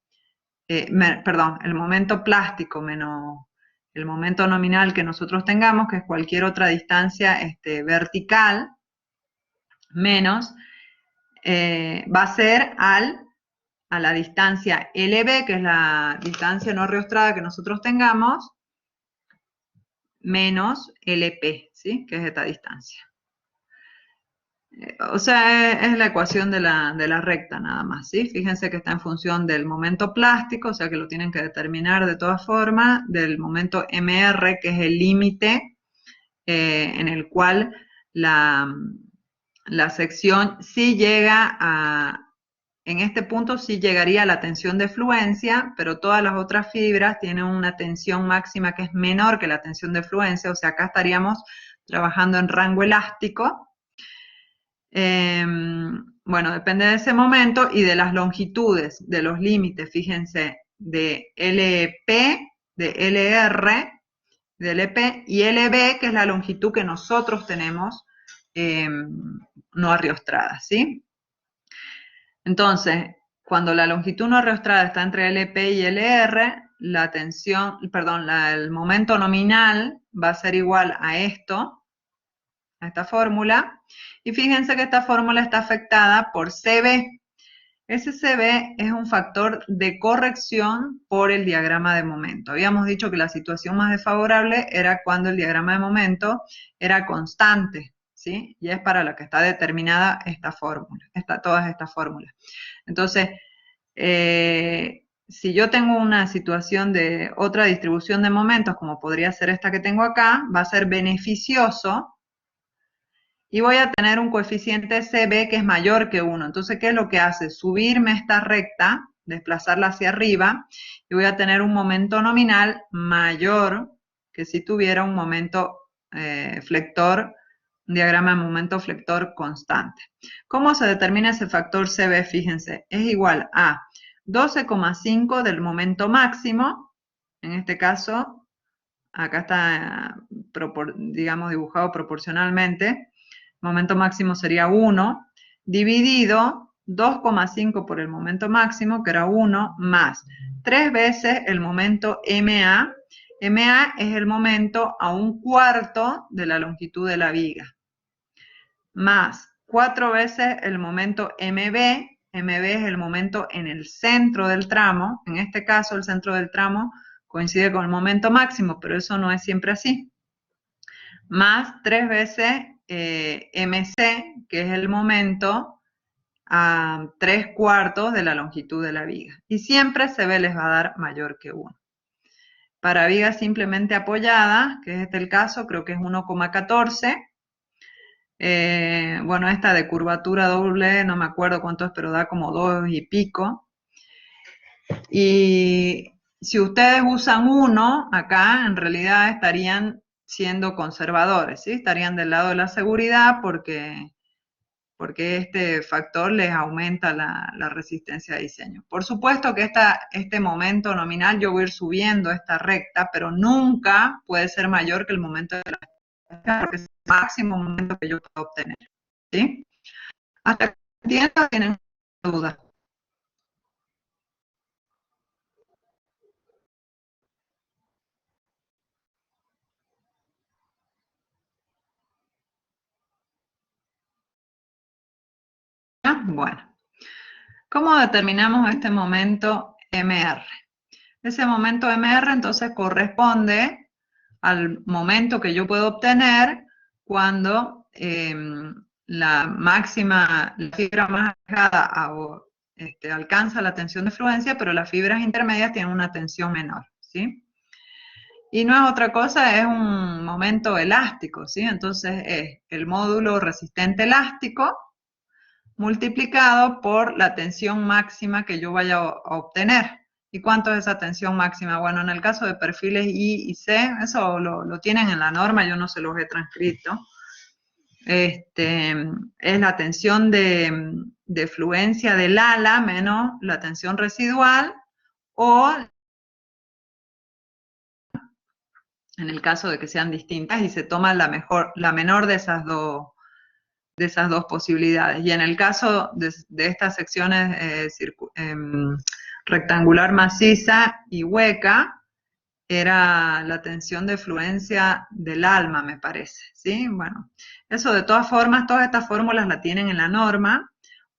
el momento plástico menos el momento nominal que nosotros tengamos, que es cualquier otra distancia vertical, menos, va a ser a la distancia LB, que es la distancia no riostrada que nosotros tengamos, menos LP, ¿sí? Que es esta distancia. O sea, es la ecuación de la recta nada más, ¿sí? Fíjense que está en función del momento plástico, o sea que lo tienen que determinar de todas formas, del momento MR, que es el límite en el cual la sección sí llega en este punto sí llegaría a la tensión de fluencia, pero todas las otras fibras tienen una tensión máxima que es menor que la tensión de fluencia, o sea, acá estaríamos trabajando en rango elástico. Bueno, depende de ese momento y de las longitudes, de los límites, fíjense, de LP, de LR, de LP y LB, que es la longitud que nosotros tenemos no arriostrada, ¿sí? Entonces, cuando la longitud no arriostrada está entre LP y LR, la tensión, perdón, el momento nominal va a ser igual a esto, a esta fórmula, y fíjense que esta fórmula está afectada por CB. Ese CB es un factor de corrección por el diagrama de momento. Habíamos dicho que la situación más desfavorable era cuando el diagrama de momento era constante, ¿sí? Y es para lo que está determinada esta fórmula, todas estas fórmulas. Entonces, si yo tengo una situación de otra distribución de momentos, como podría ser esta que tengo acá, va a ser beneficioso y voy a tener un coeficiente CB que es mayor que 1. Entonces, ¿qué es lo que hace? Subirme esta recta, desplazarla hacia arriba, y voy a tener un momento nominal mayor que si tuviera un momento flector, un diagrama de momento flector constante. ¿Cómo se determina ese factor CB? Fíjense, es igual a 12,5 del momento máximo, en este caso, acá está, digamos, dibujado proporcionalmente, momento máximo sería 1, dividido 2,5 por el momento máximo, que era 1, más 3 veces el momento MA. MA es el momento a un cuarto de la longitud de la viga, más 4 veces el momento MB. MB es el momento en el centro del tramo. En este caso, el centro del tramo coincide con el momento máximo, pero eso no es siempre así. Más 3 veces MC, que es el momento a 3/4 de la longitud de la viga. Y siempre CB les va a dar mayor que 1. Para viga simplemente apoyada, que es este el caso, creo que es 1,14. Bueno, esta de curvatura doble, no me acuerdo cuánto es, pero da como 2 y pico. Y si ustedes usan 1, acá en realidad estarían siendo conservadores, ¿sí? Estarían del lado de la seguridad porque este factor les aumenta la resistencia de diseño. Por supuesto que este momento nominal yo voy a ir subiendo esta recta, pero nunca puede ser mayor que el momento de la recta, porque es el máximo momento que yo puedo obtener. ¿Sí? Hasta que entiendan, tienen dudas. Bueno, ¿cómo determinamos este momento MR? Ese momento MR entonces corresponde al momento que yo puedo obtener cuando la fibra más alejada alcanza la tensión de fluencia, pero las fibras intermedias tienen una tensión menor, ¿sí? Y no es otra cosa, es un momento elástico, ¿sí? Entonces es el módulo resistente elástico multiplicado por la tensión máxima que yo vaya a obtener. ¿Y cuánto es esa tensión máxima? Bueno, en el caso de perfiles I y C, eso lo tienen en la norma, yo no se los he transcrito. Es la tensión de fluencia del ala menos la tensión residual, o en el caso de que sean distintas y se toma la menor de esas dos posibilidades. Y en el caso de estas secciones rectangular maciza y hueca, era la tensión de fluencia del alma, me parece, ¿sí? Bueno, eso de todas formas, todas estas fórmulas la tienen en la norma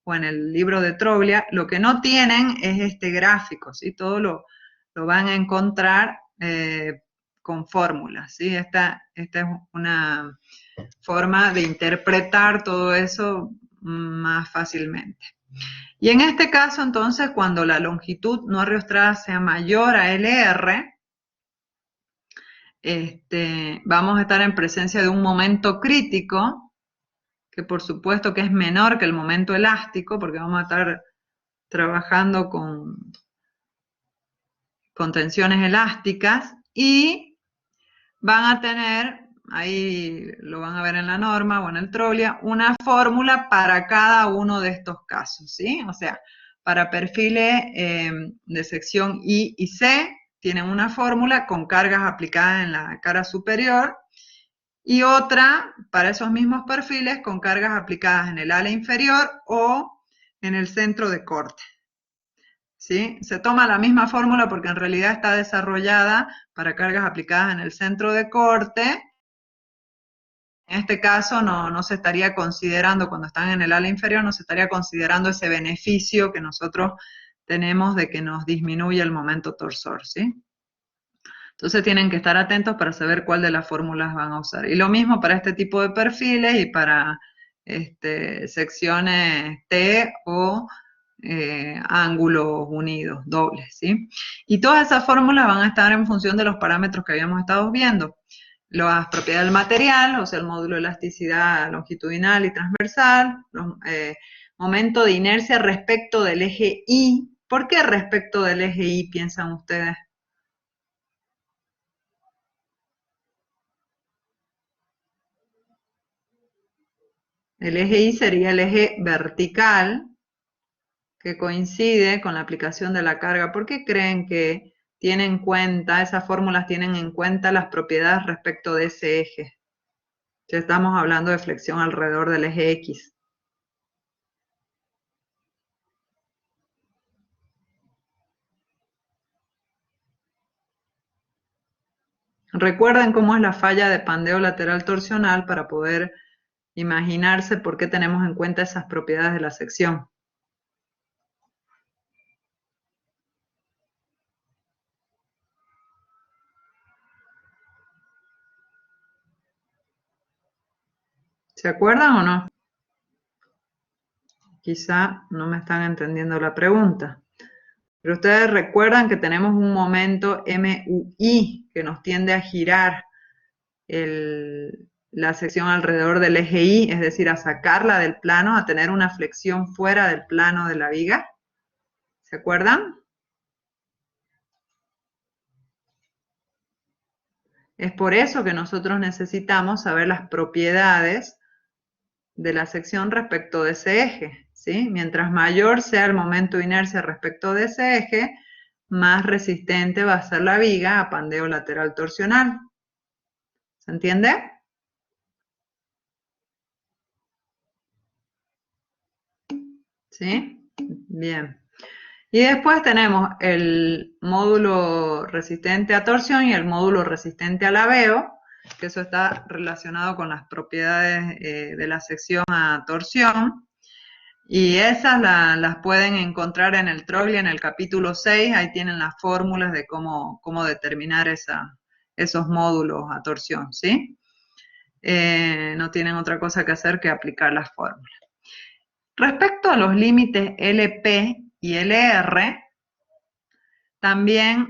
o en el libro de Troglia. Lo que no tienen es este gráfico, ¿sí? Todo lo van a encontrar con fórmulas, ¿sí? Esta es una forma de interpretar todo eso más fácilmente. Y en este caso, entonces, cuando la longitud no ariostrada sea mayor a LR, vamos a estar en presencia de un momento crítico, que por supuesto que es menor que el momento elástico, porque vamos a estar trabajando con tensiones elásticas, y van a tener, ahí lo van a ver en la norma o en el Troglia, una fórmula para cada uno de estos casos, ¿sí? O sea, para perfiles de sección I y C tienen una fórmula con cargas aplicadas en la cara superior, y otra para esos mismos perfiles con cargas aplicadas en el ala inferior o en el centro de corte. ¿Sí? Se toma la misma fórmula porque en realidad está desarrollada para cargas aplicadas en el centro de corte. En este caso no se estaría considerando, cuando están en el ala inferior, no se estaría considerando ese beneficio que nosotros tenemos de que nos disminuye el momento torsor, ¿sí? Entonces tienen que estar atentos para saber cuál de las fórmulas van a usar. Y lo mismo para este tipo de perfiles y para secciones T o ángulos unidos, dobles, ¿sí? Y todas esas fórmulas van a estar en función de los parámetros que habíamos estado viendo. Las propiedades del material, o sea, el módulo de elasticidad longitudinal y transversal, momento de inercia respecto del eje Y. ¿Por qué respecto del eje Y piensan ustedes? El eje Y sería el eje vertical que coincide con la aplicación de la carga. ¿Por qué creen que tienen en cuenta, esas fórmulas tienen en cuenta las propiedades respecto de ese eje? Ya estamos hablando de flexión alrededor del eje X. Recuerden cómo es la falla de pandeo lateral torsional para poder imaginarse por qué tenemos en cuenta esas propiedades de la sección. ¿Se acuerdan o no? quizá no me están entendiendo la pregunta. Pero ustedes recuerdan que tenemos un momento MUI que nos tiende a girar la sección alrededor del eje Y, es decir, a sacarla del plano, a tener una flexión fuera del plano de la viga. ¿Se acuerdan? Es por eso que nosotros necesitamos saber las propiedades de la sección respecto de ese eje, ¿sí? Mientras mayor sea el momento de inercia respecto de ese eje, más resistente va a ser la viga a pandeo lateral torsional. ¿Se entiende? ¿Sí? Bien. Y después tenemos el módulo resistente a torsión y el módulo resistente a laveo, que eso está relacionado con las propiedades de la sección a torsión. Y esas las pueden encontrar en el TROGLI en el capítulo 6, ahí tienen las fórmulas de cómo determinar esos módulos a torsión, ¿sí? No tienen otra cosa que hacer que aplicar las fórmulas. Respecto a los límites LP y LR, también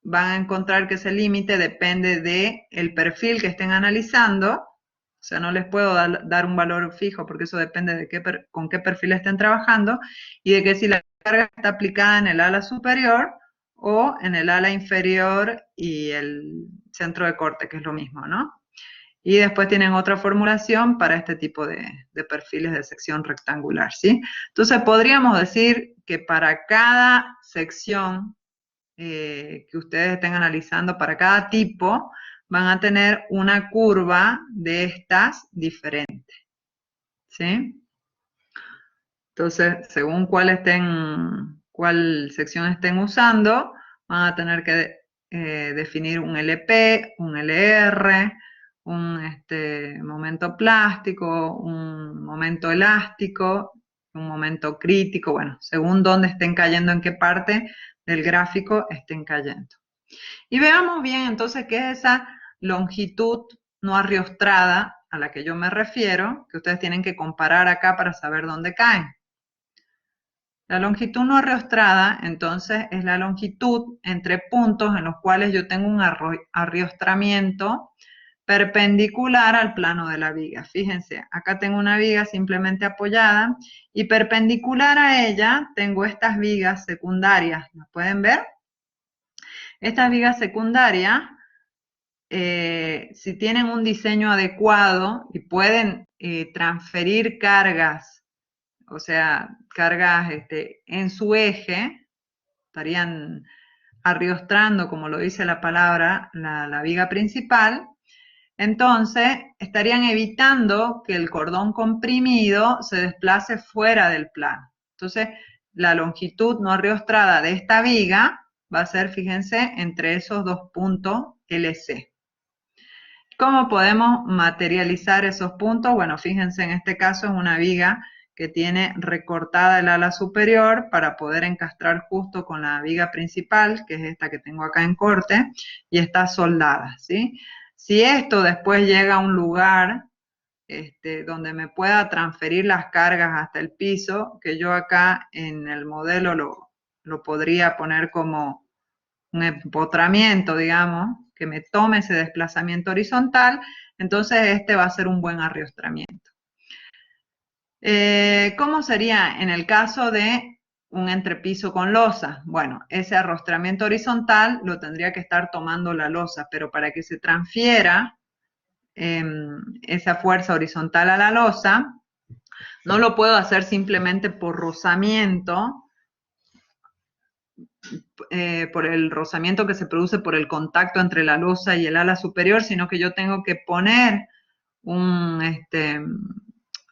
van a encontrar que ese límite depende del perfil que estén analizando. O sea, no les puedo dar un valor fijo porque eso depende de con qué perfil estén trabajando y de que si la carga está aplicada en el ala superior o en el ala inferior y el centro de corte, que es lo mismo, ¿no? Y después tienen otra formulación para este tipo de perfiles de sección rectangular, ¿sí? Entonces podríamos decir que para cada sección que ustedes estén analizando, para cada tipo, van a tener una curva de estas diferente, ¿sí? Entonces, según cuál sección estén usando, van a tener que definir un LP, un LR, un momento plástico, un momento elástico, un momento crítico, bueno, según dónde estén cayendo, en qué parte del gráfico estén cayendo. Y veamos bien entonces qué es esa longitud no arriostrada a la que yo me refiero, que ustedes tienen que comparar acá para saber dónde caen. La longitud no arriostrada, entonces, es la longitud entre puntos en los cuales yo tengo un arriostramiento perpendicular al plano de la viga. Fíjense, acá tengo una viga simplemente apoyada y perpendicular a ella tengo estas vigas secundarias. ¿Las pueden ver? Estas vigas secundarias, si tienen un diseño adecuado y pueden transferir cargas, o sea, cargas en su eje, estarían arriostrando, como lo dice la palabra, la viga principal, entonces estarían evitando que el cordón comprimido se desplace fuera del plano. Entonces, la longitud no arriostrada de esta viga va a ser, fíjense, entre esos dos puntos LC. ¿Cómo podemos materializar esos puntos? Bueno, fíjense, en este caso es una viga que tiene recortada el ala superior para poder encastrar justo con la viga principal, que es esta que tengo acá en corte, y está soldada, ¿sí? Si esto después llega a un lugar donde me pueda transferir las cargas hasta el piso, que yo acá en el modelo lo podría poner como un empotramiento, digamos, que me tome ese desplazamiento horizontal, entonces este va a ser un buen arriostramiento. ¿Cómo sería en el caso de un entrepiso con losa? Bueno, ese arrostramiento horizontal lo tendría que estar tomando la losa, pero para que se transfiera esa fuerza horizontal a la losa, no lo puedo hacer simplemente por rozamiento, por el rozamiento que se produce por el contacto entre la losa y el ala superior, sino que yo tengo que poner un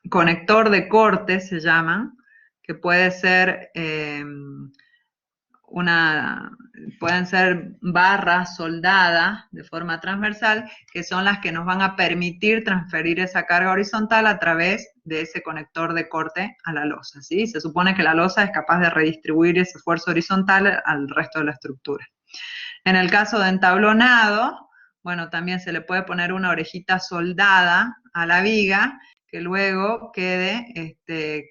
conector de corte, se llaman, que puede ser pueden ser barras soldadas de forma transversal, que son las que nos van a permitir transferir esa carga horizontal a través de ese conector de corte a la losa, ¿sí? Se supone que la losa es capaz de redistribuir ese esfuerzo horizontal al resto de la estructura. En el caso de entablonado, bueno, también se le puede poner una orejita soldada a la viga que luego quede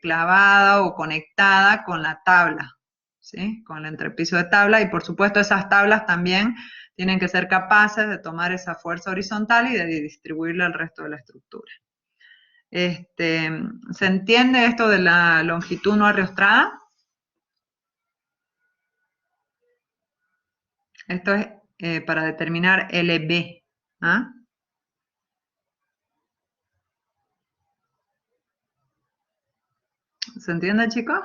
clavada o conectada con la tabla, ¿sí? Con el entrepiso de tabla, y por supuesto esas tablas también tienen que ser capaces de tomar esa fuerza horizontal y de distribuirla al resto de la estructura. ¿Se entiende esto de la longitud no ariostrada? Esto es para determinar LB. ¿Ah? ¿Se entiende, chicos?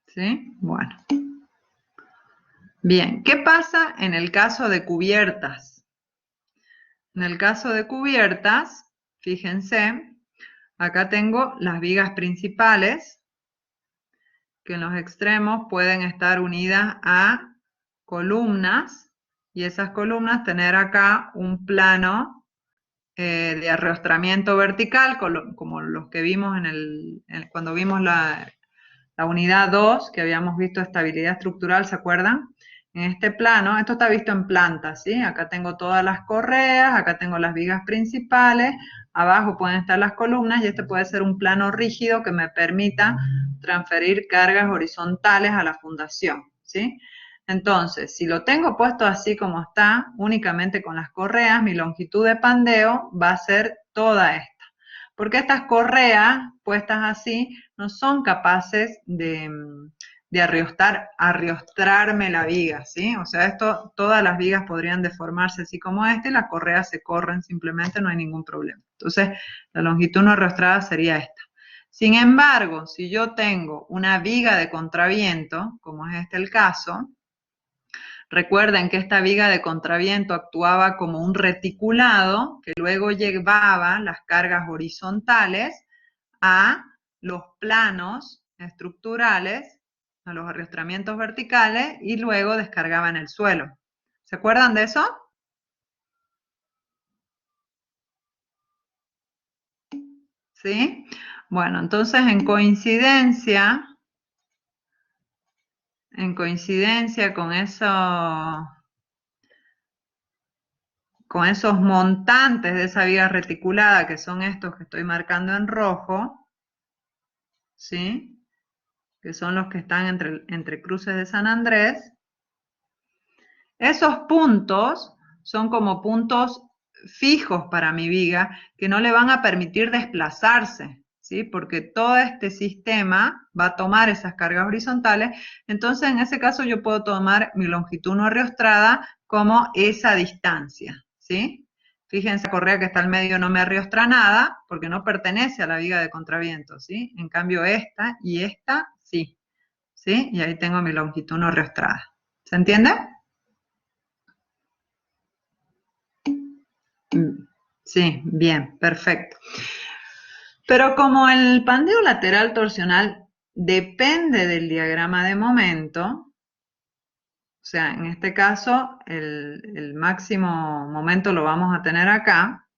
¿Sí? Bueno. Bien, ¿qué pasa en el caso de cubiertas? En el caso de cubiertas, fíjense, acá tengo las vigas principales, que en los extremos pueden estar unidas a columnas, y esas columnas tener acá un plano de arrostramiento vertical, como los que vimos cuando vimos la unidad 2, que habíamos visto estabilidad estructural, ¿se acuerdan? En este plano, esto está visto en planta, ¿sí? Acá tengo todas las correas, acá tengo las vigas principales, abajo pueden estar las columnas, y este puede ser un plano rígido que me permita transferir cargas horizontales a la fundación, ¿sí? Entonces, si lo tengo puesto así como está, únicamente con las correas, mi longitud de pandeo va a ser toda esta. Porque estas correas puestas así no son capaces de arriostrarme la viga, ¿sí? O sea, todas las vigas podrían deformarse así como esta, y las correas se corren simplemente, no hay ningún problema. Entonces, la longitud no arrostrada sería esta. Sin embargo, si yo tengo una viga de contraviento, como es este el caso, recuerden que esta viga de contraviento actuaba como un reticulado que luego llevaba las cargas horizontales a los planos estructurales, a los arrastramientos verticales, y luego descargaba en el suelo. ¿Se acuerdan de eso? ¿Sí? Bueno, entonces en coincidencia con esos montantes de esa viga reticulada, que son estos que estoy marcando en rojo, ¿sí? Que son los que están entre cruces de San Andrés, esos puntos son como puntos fijos para mi viga, que no le van a permitir desplazarse, ¿sí? Porque todo este sistema va a tomar esas cargas horizontales. Entonces, en ese caso, yo puedo tomar mi longitud no arriostrada como esa distancia, ¿sí? Fíjense, la correa que está al medio no me arriostra nada, porque no pertenece a la viga de contraviento, ¿sí? En cambio, esta y esta, sí, ¿sí? Y ahí tengo mi longitud no arriostrada. ¿Se entiende? Sí, bien, perfecto. Pero como el pandeo lateral torsional depende del diagrama de momento, o sea, en este caso el máximo momento lo vamos a tener acá,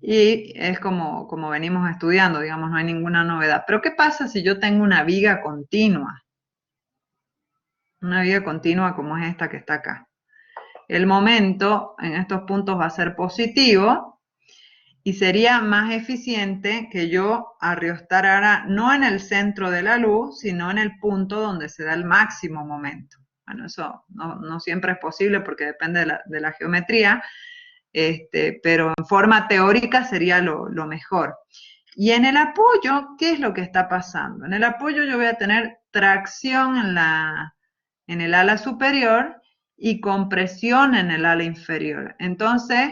y es como venimos estudiando, digamos, no hay ninguna novedad. Pero ¿qué pasa si yo tengo una viga continua? Una viga continua como es esta que está acá. El momento en estos puntos va a ser positivo, y sería más eficiente que yo arriostrara no en el centro de la luz, sino en el punto donde se da el máximo momento. Bueno, eso no siempre es posible porque depende de la geometría, pero en forma teórica sería lo mejor. Y en el apoyo, ¿qué es lo que está pasando? En el apoyo yo voy a tener tracción en el ala superior y compresión en el ala inferior. Entonces,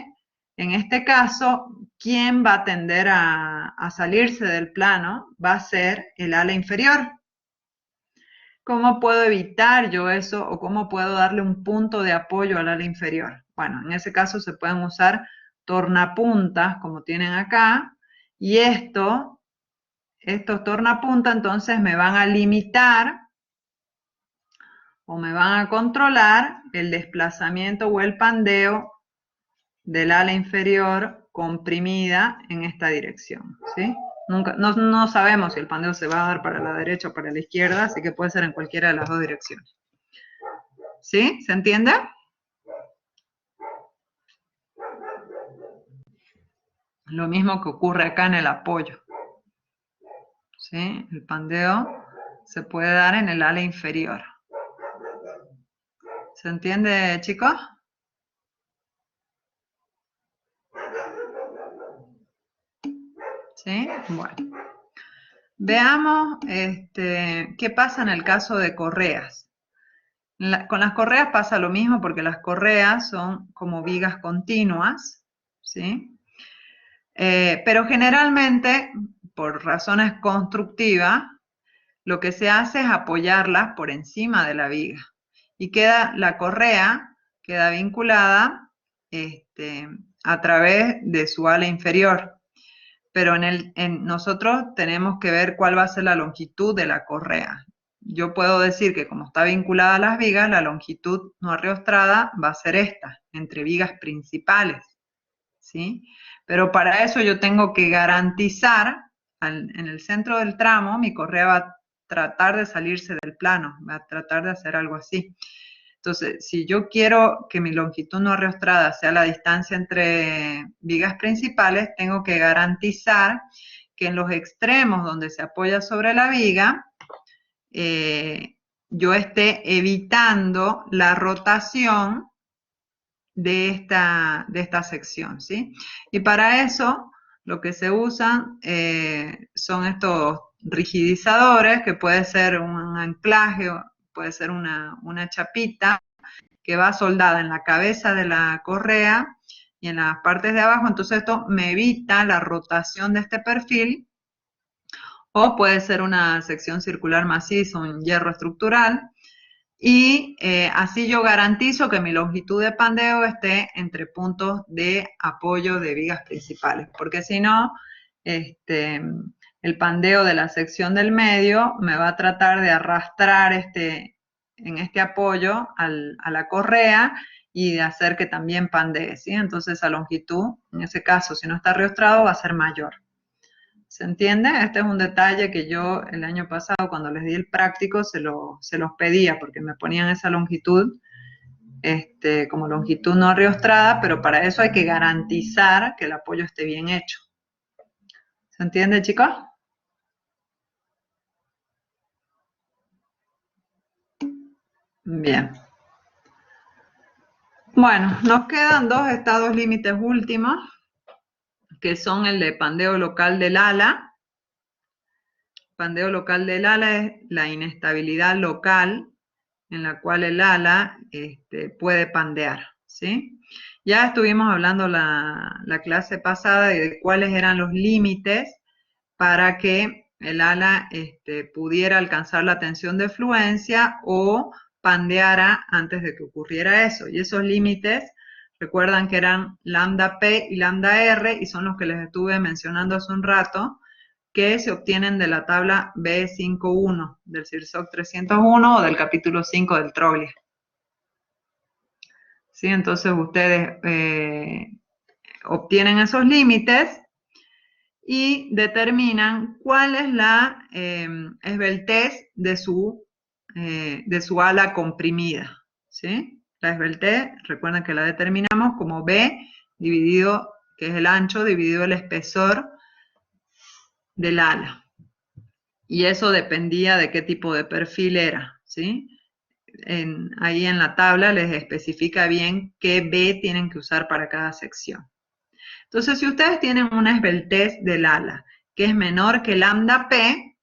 en este caso, ¿quién va a tender a salirse del plano? Va a ser el ala inferior. ¿Cómo puedo evitar yo eso, o cómo puedo darle un punto de apoyo al ala inferior? Bueno, en ese caso se pueden usar tornapuntas como tienen acá, y estos tornapuntas entonces me van a limitar o me van a controlar el desplazamiento o el pandeo del ala inferior comprimida en esta dirección, ¿sí? No sabemos si el pandeo se va a dar para la derecha o para la izquierda, así que puede ser en cualquiera de las dos direcciones. ¿Sí? ¿Se entiende? Lo mismo que ocurre acá en el apoyo. ¿Sí? El pandeo se puede dar en el ala inferior. ¿Se entiende, chicos? ¿Sí? Bueno. Veamos qué pasa en el caso de correas. Con las correas pasa lo mismo porque las correas son como vigas continuas, ¿sí? Pero generalmente, por razones constructivas, lo que se hace es apoyarlas por encima de la viga. Y la correa queda vinculada a través de su ala inferior. Pero nosotros tenemos que ver cuál va a ser la longitud de la correa. Yo puedo decir que como está vinculada a las vigas, la longitud no arreostrada va a ser esta, entre vigas principales, ¿sí? Pero para eso yo tengo que garantizar, en el centro del tramo, mi correa va a tratar de salirse del plano, va a tratar de hacer algo así. Entonces, si yo quiero que mi longitud no arreostrada sea la distancia entre vigas principales, tengo que garantizar que en los extremos donde se apoya sobre la viga, yo esté evitando la rotación de esta sección, ¿sí? Y para eso, lo que se usan son estos rigidizadores, que puede ser un anclaje, puede ser una chapita que va soldada en la cabeza de la correa y en las partes de abajo, entonces esto me evita la rotación de este perfil, o puede ser una sección circular maciza, un hierro estructural, y así yo garantizo que mi longitud de pandeo esté entre puntos de apoyo de vigas principales, porque si no, el pandeo de la sección del medio me va a tratar de arrastrar en este apoyo a la correa y de hacer que también pandee, ¿sí? Entonces esa longitud, en ese caso, si no está riostrado, va a ser mayor. ¿Se entiende? Este es un detalle que yo el año pasado, cuando les di el práctico, se los pedía, porque me ponían esa longitud, como longitud no riostrada, pero para eso hay que garantizar que el apoyo esté bien hecho. ¿Se entiende, chicos? Bien. Bueno, nos quedan dos estados límites últimos, que son el de pandeo local del ala. Pandeo local del ala es la inestabilidad local en la cual el ala puede pandear, ¿sí? Ya estuvimos hablando la clase pasada de cuáles eran los límites para que el ala pudiera alcanzar la tensión de fluencia o pandeara antes de que ocurriera eso. Y esos límites, recuerdan que eran lambda P y lambda R, y son los que les estuve mencionando hace un rato, que se obtienen de la tabla B51 del CIRSOC 301 o del capítulo 5 del Troglia. ¿Sí? Entonces ustedes obtienen esos límites y determinan cuál es la esbeltez de su ala comprimida, ¿sí? La esbeltez, recuerden que la determinamos como B dividido, que es el ancho, dividido el espesor del ala. Y eso dependía de qué tipo de perfil era, ¿sí? Ahí en la tabla les especifica bien qué B tienen que usar para cada sección. Entonces, si ustedes tienen una esbeltez del ala que es menor que lambda P,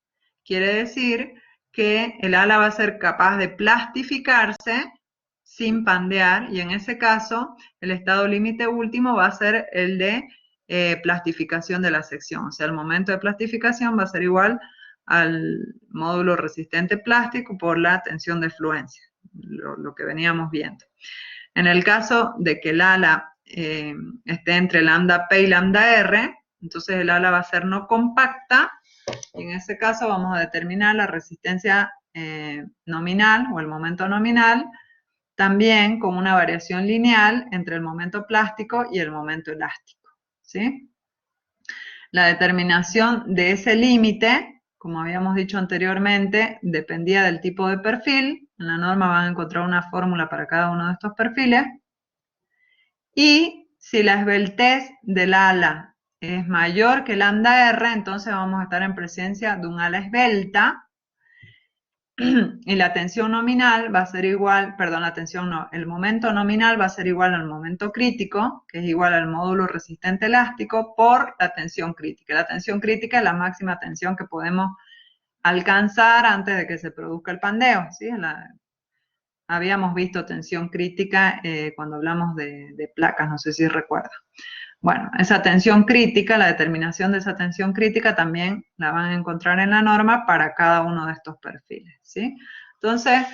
quiere decir que el ala va a ser capaz de plastificarse sin pandear, y en ese caso el estado límite último va a ser el de plastificación de la sección. O sea, el momento de plastificación va a ser igual al módulo resistente plástico por la tensión de fluencia, lo que veníamos viendo. En el caso de que el ala esté entre lambda P y lambda R, entonces el ala va a ser no compacta, y en ese caso vamos a determinar la resistencia nominal o el momento nominal, también con una variación lineal entre el momento plástico y el momento elástico, ¿sí? La determinación de ese límite, como habíamos dicho anteriormente, dependía del tipo de perfil. En la norma van a encontrar una fórmula para cada uno de estos perfiles. Y si la esbeltez del ala es mayor que lambda R, entonces vamos a estar en presencia de un ala esbelta, y la tensión nominal va a ser igual, perdón, la tensión no, el momento nominal va a ser igual al momento crítico, que es igual al módulo resistente elástico, por la tensión crítica. La tensión crítica es la máxima tensión que podemos alcanzar antes de que se produzca el pandeo, ¿sí? Habíamos visto tensión crítica cuando hablamos de placas, no sé si recuerdan. Bueno, esa tensión crítica, la determinación de esa tensión crítica también la van a encontrar en la norma para cada uno de estos perfiles, ¿sí? Entonces,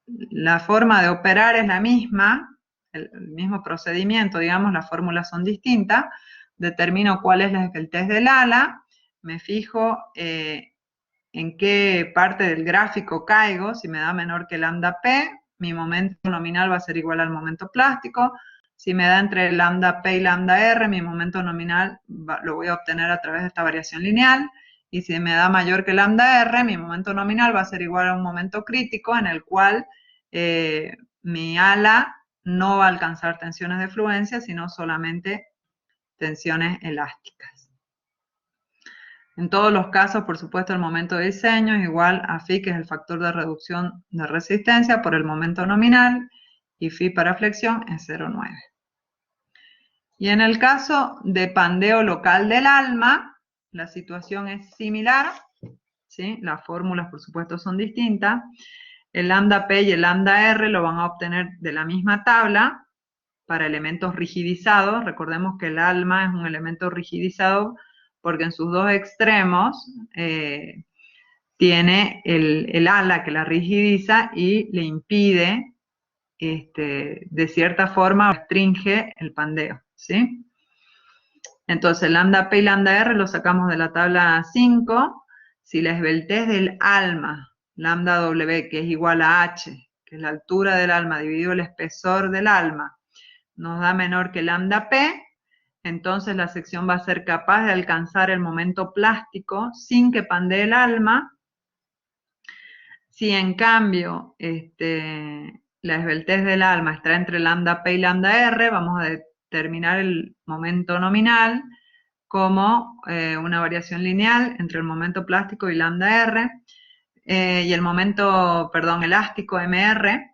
la forma de operar es la misma, el mismo procedimiento, digamos, las fórmulas son distintas. Determino cuál es la esbeltez del ala, me fijo en qué parte del gráfico caigo, si me da menor que lambda P, mi momento nominal va a ser igual al momento plástico. Si me da entre lambda P y lambda R, mi momento nominal lo voy a obtener a través de esta variación lineal. Y si me da mayor que lambda R, mi momento nominal va a ser igual a un momento crítico en el cual mi ala no va a alcanzar tensiones de fluencia, sino solamente tensiones elásticas. En todos los casos, por supuesto, el momento de diseño es igual a phi, que es el factor de reducción de resistencia, por el momento nominal, y phi para flexión es 0,9. Y en el caso de pandeo local del alma, la situación es similar, ¿sí? Las fórmulas, por supuesto, son distintas. El lambda P y el lambda R lo van a obtener de la misma tabla para elementos rigidizados. Recordemos que el alma es un elemento rigidizado porque en sus dos extremos tiene el ala que la rigidiza y le impide, de cierta forma, restringe el pandeo, ¿sí? Entonces, lambda P y lambda R lo sacamos de la tabla 5. Si la esbeltez del alma, lambda W, que es igual a H, que es la altura del alma dividido el espesor del alma, nos da menor que lambda P, entonces la sección va a ser capaz de alcanzar el momento plástico sin que pandee el alma. Si en cambio la esbeltez del alma está entre lambda P y lambda R, vamos a determinar el momento nominal como una variación lineal entre el momento plástico y lambda R, y el momento, perdón, elástico MR,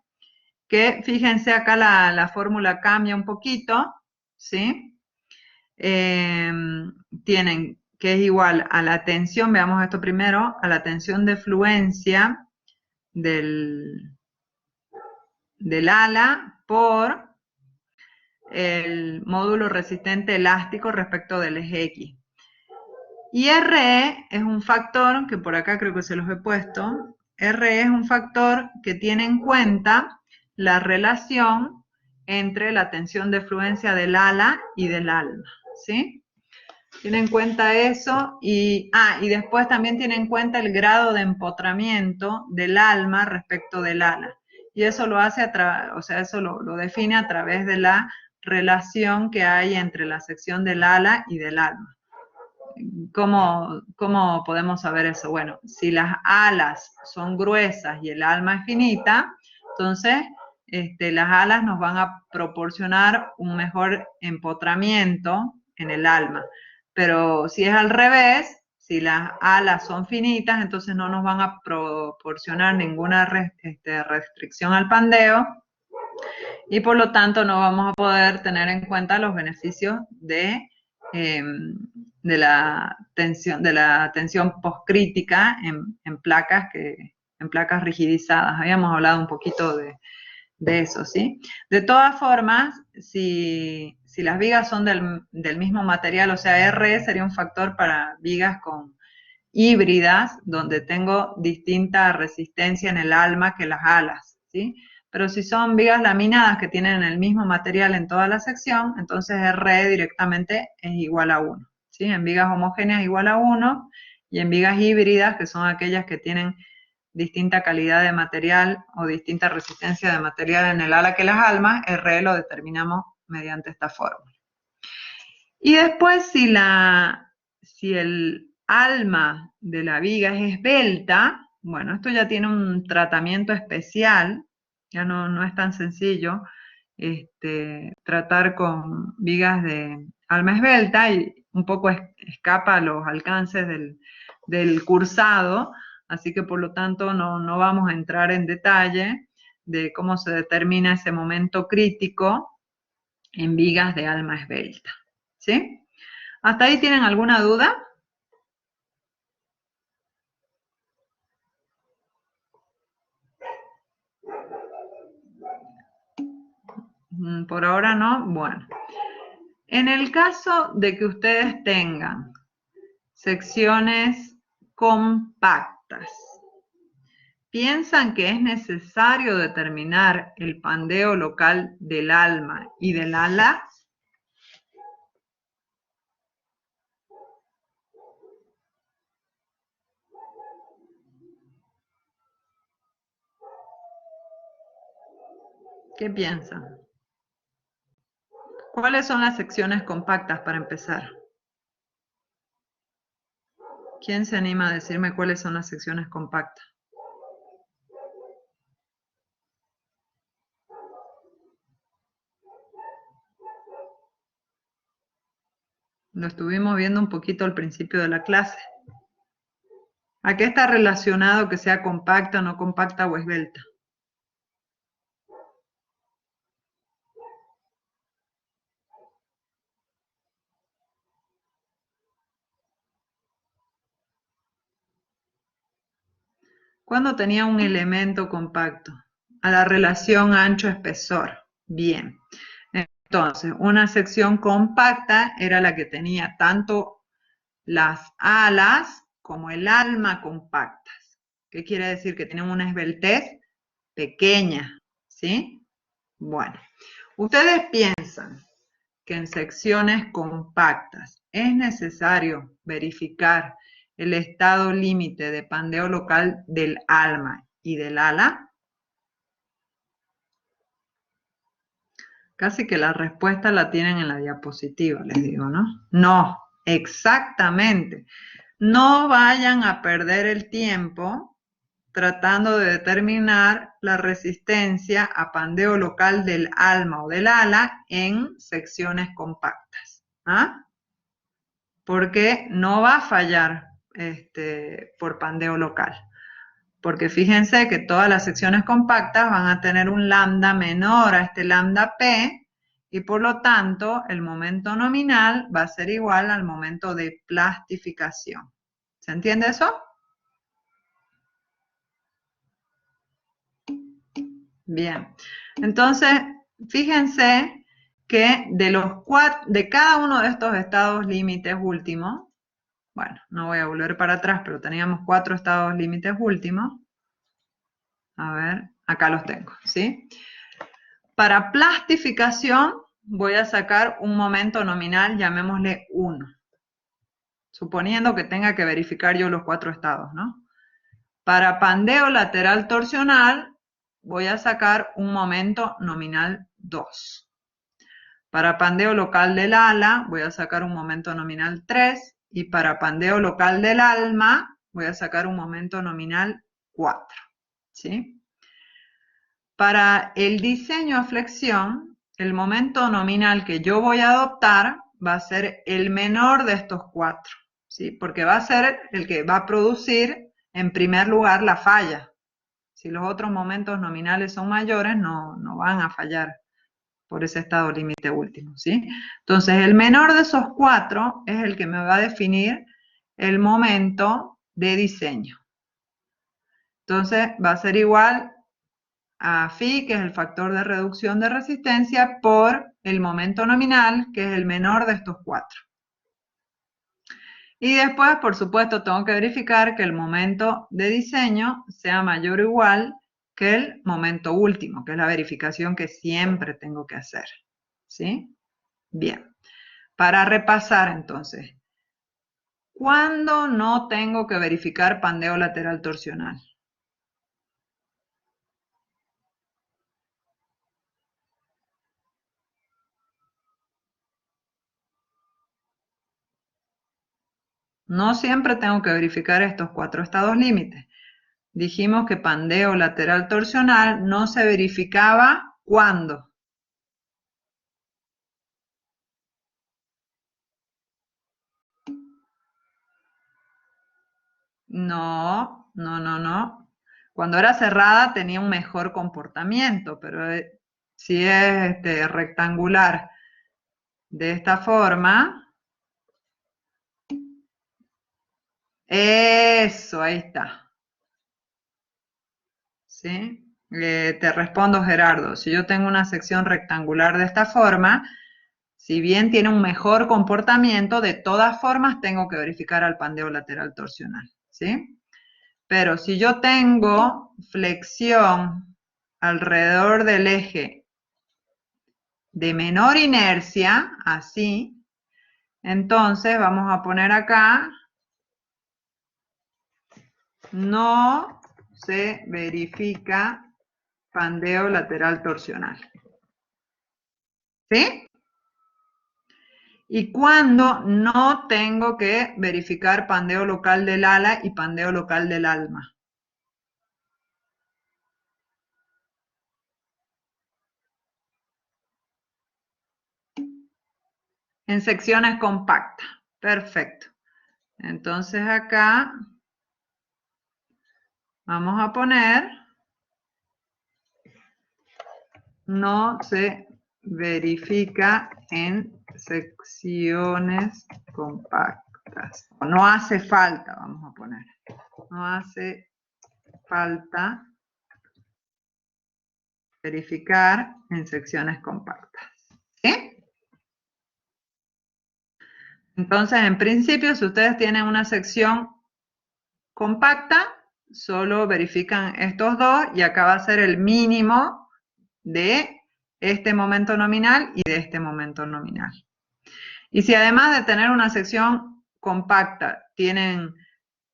que fíjense acá la fórmula cambia un poquito, ¿sí? Tienen que es igual a la tensión, veamos esto primero, a la tensión de fluencia del ala por el módulo resistente elástico respecto del eje X. Y RE es un factor, que por acá creo que se los he puesto, RE es un factor que tiene en cuenta la relación entre la tensión de fluencia del ala y del alma, ¿sí? Tiene en cuenta eso y después también tiene en cuenta el grado de empotramiento del alma respecto del ala. Y eso lo hace, eso lo define a través de la relación que hay entre la sección del ala y del alma. ¿Cómo podemos saber eso? Bueno, si las alas son gruesas y el alma es finita, entonces las alas nos van a proporcionar un mejor empotramiento en el alma. Pero si es al revés, si las alas son finitas, entonces no nos van a proporcionar ninguna restricción al pandeo y por lo tanto no vamos a poder tener en cuenta los beneficios de la tensión postcrítica en placas rigidizadas. Habíamos hablado un poquito de eso, ¿sí? De todas formas, si las vigas son del mismo material, o sea, R sería un factor para vigas con híbridas, donde tengo distinta resistencia en el alma que las alas, ¿sí? Pero si son vigas laminadas que tienen el mismo material en toda la sección, entonces R directamente es igual a 1, ¿sí? En vigas homogéneas igual a 1, y en vigas híbridas, que son aquellas que tienen distinta calidad de material o distinta resistencia de material en el ala que las almas, R lo determinamos mediante esta fórmula. Y después, si el alma de la viga es esbelta, bueno, esto ya tiene un tratamiento especial, ya no es tan sencillo, tratar con vigas de alma esbelta y un poco escapa a los alcances del cursado, así que por lo tanto no vamos a entrar en detalle de cómo se determina ese momento crítico en vigas de alma esbelta. ¿Sí? ¿Hasta ahí tienen alguna duda? Por ahora no. Bueno. En el caso de que ustedes tengan secciones compactas, ¿piensan que es necesario determinar el pandeo local del alma y del ala? ¿Qué piensan? ¿Cuáles son las secciones compactas para empezar? ¿Quién se anima a decirme cuáles son las secciones compactas? Lo estuvimos viendo un poquito al principio de la clase. ¿A qué está relacionado que sea compacta, no compacta o esbelta? ¿Cuándo tenía un elemento compacto? A la relación ancho-espesor. Bien. Entonces, una sección compacta era la que tenía tanto las alas como el alma compactas. ¿Qué quiere decir? Que tienen una esbeltez pequeña, ¿sí? Bueno, ustedes piensan que en secciones compactas es necesario verificar el estado límite de pandeo local del alma y del ala. Casi que la respuesta la tienen en la diapositiva, les digo, ¿no? No, exactamente. No vayan a perder el tiempo tratando de determinar la resistencia a pandeo local del alma o del ala en secciones compactas. ¿Ah? Porque no va a fallar por pandeo local. Porque fíjense que todas las secciones compactas van a tener un lambda menor a este lambda P y por lo tanto el momento nominal va a ser igual al momento de plastificación. ¿Se entiende eso? Bien. Entonces, fíjense que de cada uno de estos estados límites últimos, bueno, no voy a volver para atrás, pero teníamos 4 estados límites últimos. A ver, acá los tengo, ¿sí? Para plastificación voy a sacar un momento nominal, llamémosle 1, suponiendo que tenga que verificar yo los 4 estados, ¿no? Para pandeo lateral torsional voy a sacar un momento nominal 2. Para pandeo local del ala voy a sacar un momento nominal 3 y para pandeo local del alma voy a sacar un momento nominal 4, ¿sí? Para el diseño a flexión, el momento nominal que yo voy a adoptar va a ser el menor de estos 4, ¿sí? Porque va a ser el que va a producir en primer lugar la falla. Si los otros momentos nominales son mayores, no van a fallar por ese estado límite último, ¿sí? Entonces, el menor de esos 4 es el que me va a definir el momento de diseño. Entonces, va a ser igual a phi, que es el factor de reducción de resistencia, por el momento nominal, que es el menor de estos 4. Y después, por supuesto, tengo que verificar que el momento de diseño sea mayor o igual que el momento último, que es la verificación que siempre tengo que hacer. ¿Sí? Bien. Para repasar, entonces, ¿cuándo no tengo que verificar pandeo lateral torsional? No siempre tengo que verificar estos 4 estados límites. Dijimos que pandeo lateral torsional no se verificaba ¿cuándo? No, no, no, no. Cuando era cerrada tenía un mejor comportamiento, pero si es rectangular de esta forma, eso, ahí está. ¿Sí? Te respondo, Gerardo. Si yo tengo una sección rectangular de esta forma, si bien tiene un mejor comportamiento, de todas formas tengo que verificar al pandeo lateral torsional. ¿Sí? Pero si yo tengo flexión alrededor del eje de menor inercia, así, entonces vamos a poner acá, no se verifica pandeo lateral torsional. ¿Sí? Y cuando no tengo que verificar pandeo local del ala y pandeo local del alma. En secciones compactas. Perfecto. Entonces acá vamos a poner, no se verifica en secciones compactas. No hace falta, vamos a poner. No hace falta verificar en secciones compactas. ¿Sí? Entonces, en principio, si ustedes tienen una sección compacta, solo verifican estos dos y acá va a ser el mínimo de este momento nominal y de este momento nominal. Y si además de tener una sección compacta, tienen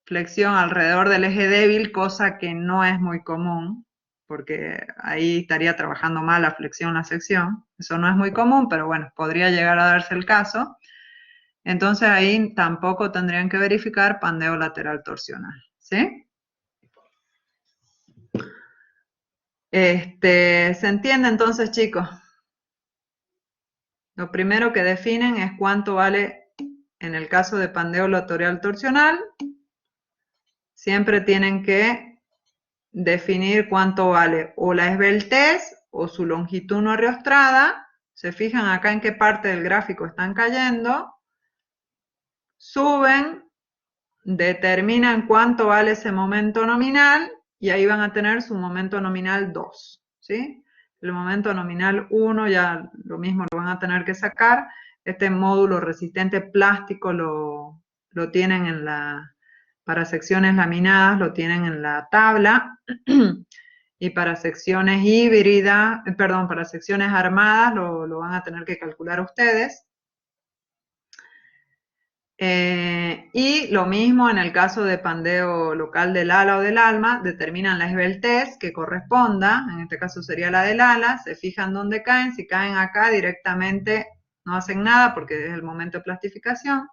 flexión alrededor del eje débil, cosa que no es muy común, porque ahí estaría trabajando mal la flexión, la sección. Eso no es muy común, pero bueno, podría llegar a darse el caso. Entonces ahí tampoco tendrían que verificar pandeo lateral torsional, ¿sí? ¿Se entiende entonces, chicos? Lo primero que definen es cuánto vale, en el caso de pandeo lateral torsional, siempre tienen que definir cuánto vale o la esbeltez o su longitud no ariostrada. Se fijan acá en qué parte del gráfico están cayendo. Suben, determinan cuánto vale ese momento nominal y ahí van a tener su momento nominal 2, ¿sí? El momento nominal 1 ya lo mismo lo van a tener que sacar. Este módulo resistente plástico lo tienen en la, para secciones laminadas lo tienen en la tabla y para secciones híbridas, perdón, para secciones armadas lo van a tener que calcular ustedes. Y lo mismo en el caso de pandeo local del ala o del alma, determinan la esbeltez que corresponda, en este caso sería la del ala, se fijan dónde caen, si caen acá directamente no hacen nada porque es el momento de plastificación.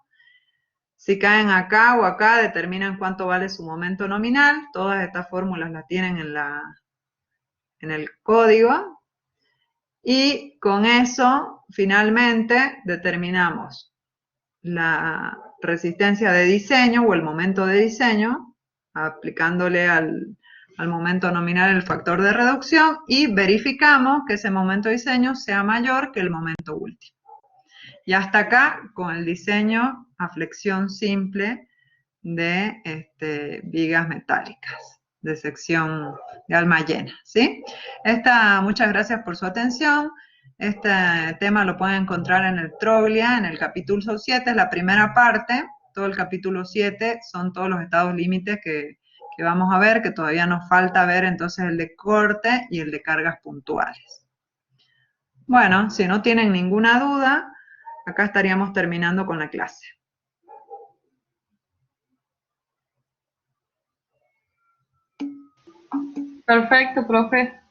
Si caen acá o acá, determinan cuánto vale su momento nominal. Todas estas fórmulas las tienen en el código. Y con eso, finalmente, determinamos la resistencia de diseño o el momento de diseño, aplicándole al momento nominal el factor de reducción y verificamos que ese momento de diseño sea mayor que el momento último. Y hasta acá con el diseño a flexión simple de vigas metálicas de sección de alma llena, ¿sí? Muchas gracias por su atención. Este tema lo pueden encontrar en el Troglia, en el capítulo 7, es la primera parte. Todo el capítulo 7 son todos los estados límites que vamos a ver, que todavía nos falta ver entonces el de corte y el de cargas puntuales. Bueno, si no tienen ninguna duda, acá estaríamos terminando con la clase. Perfecto, profe.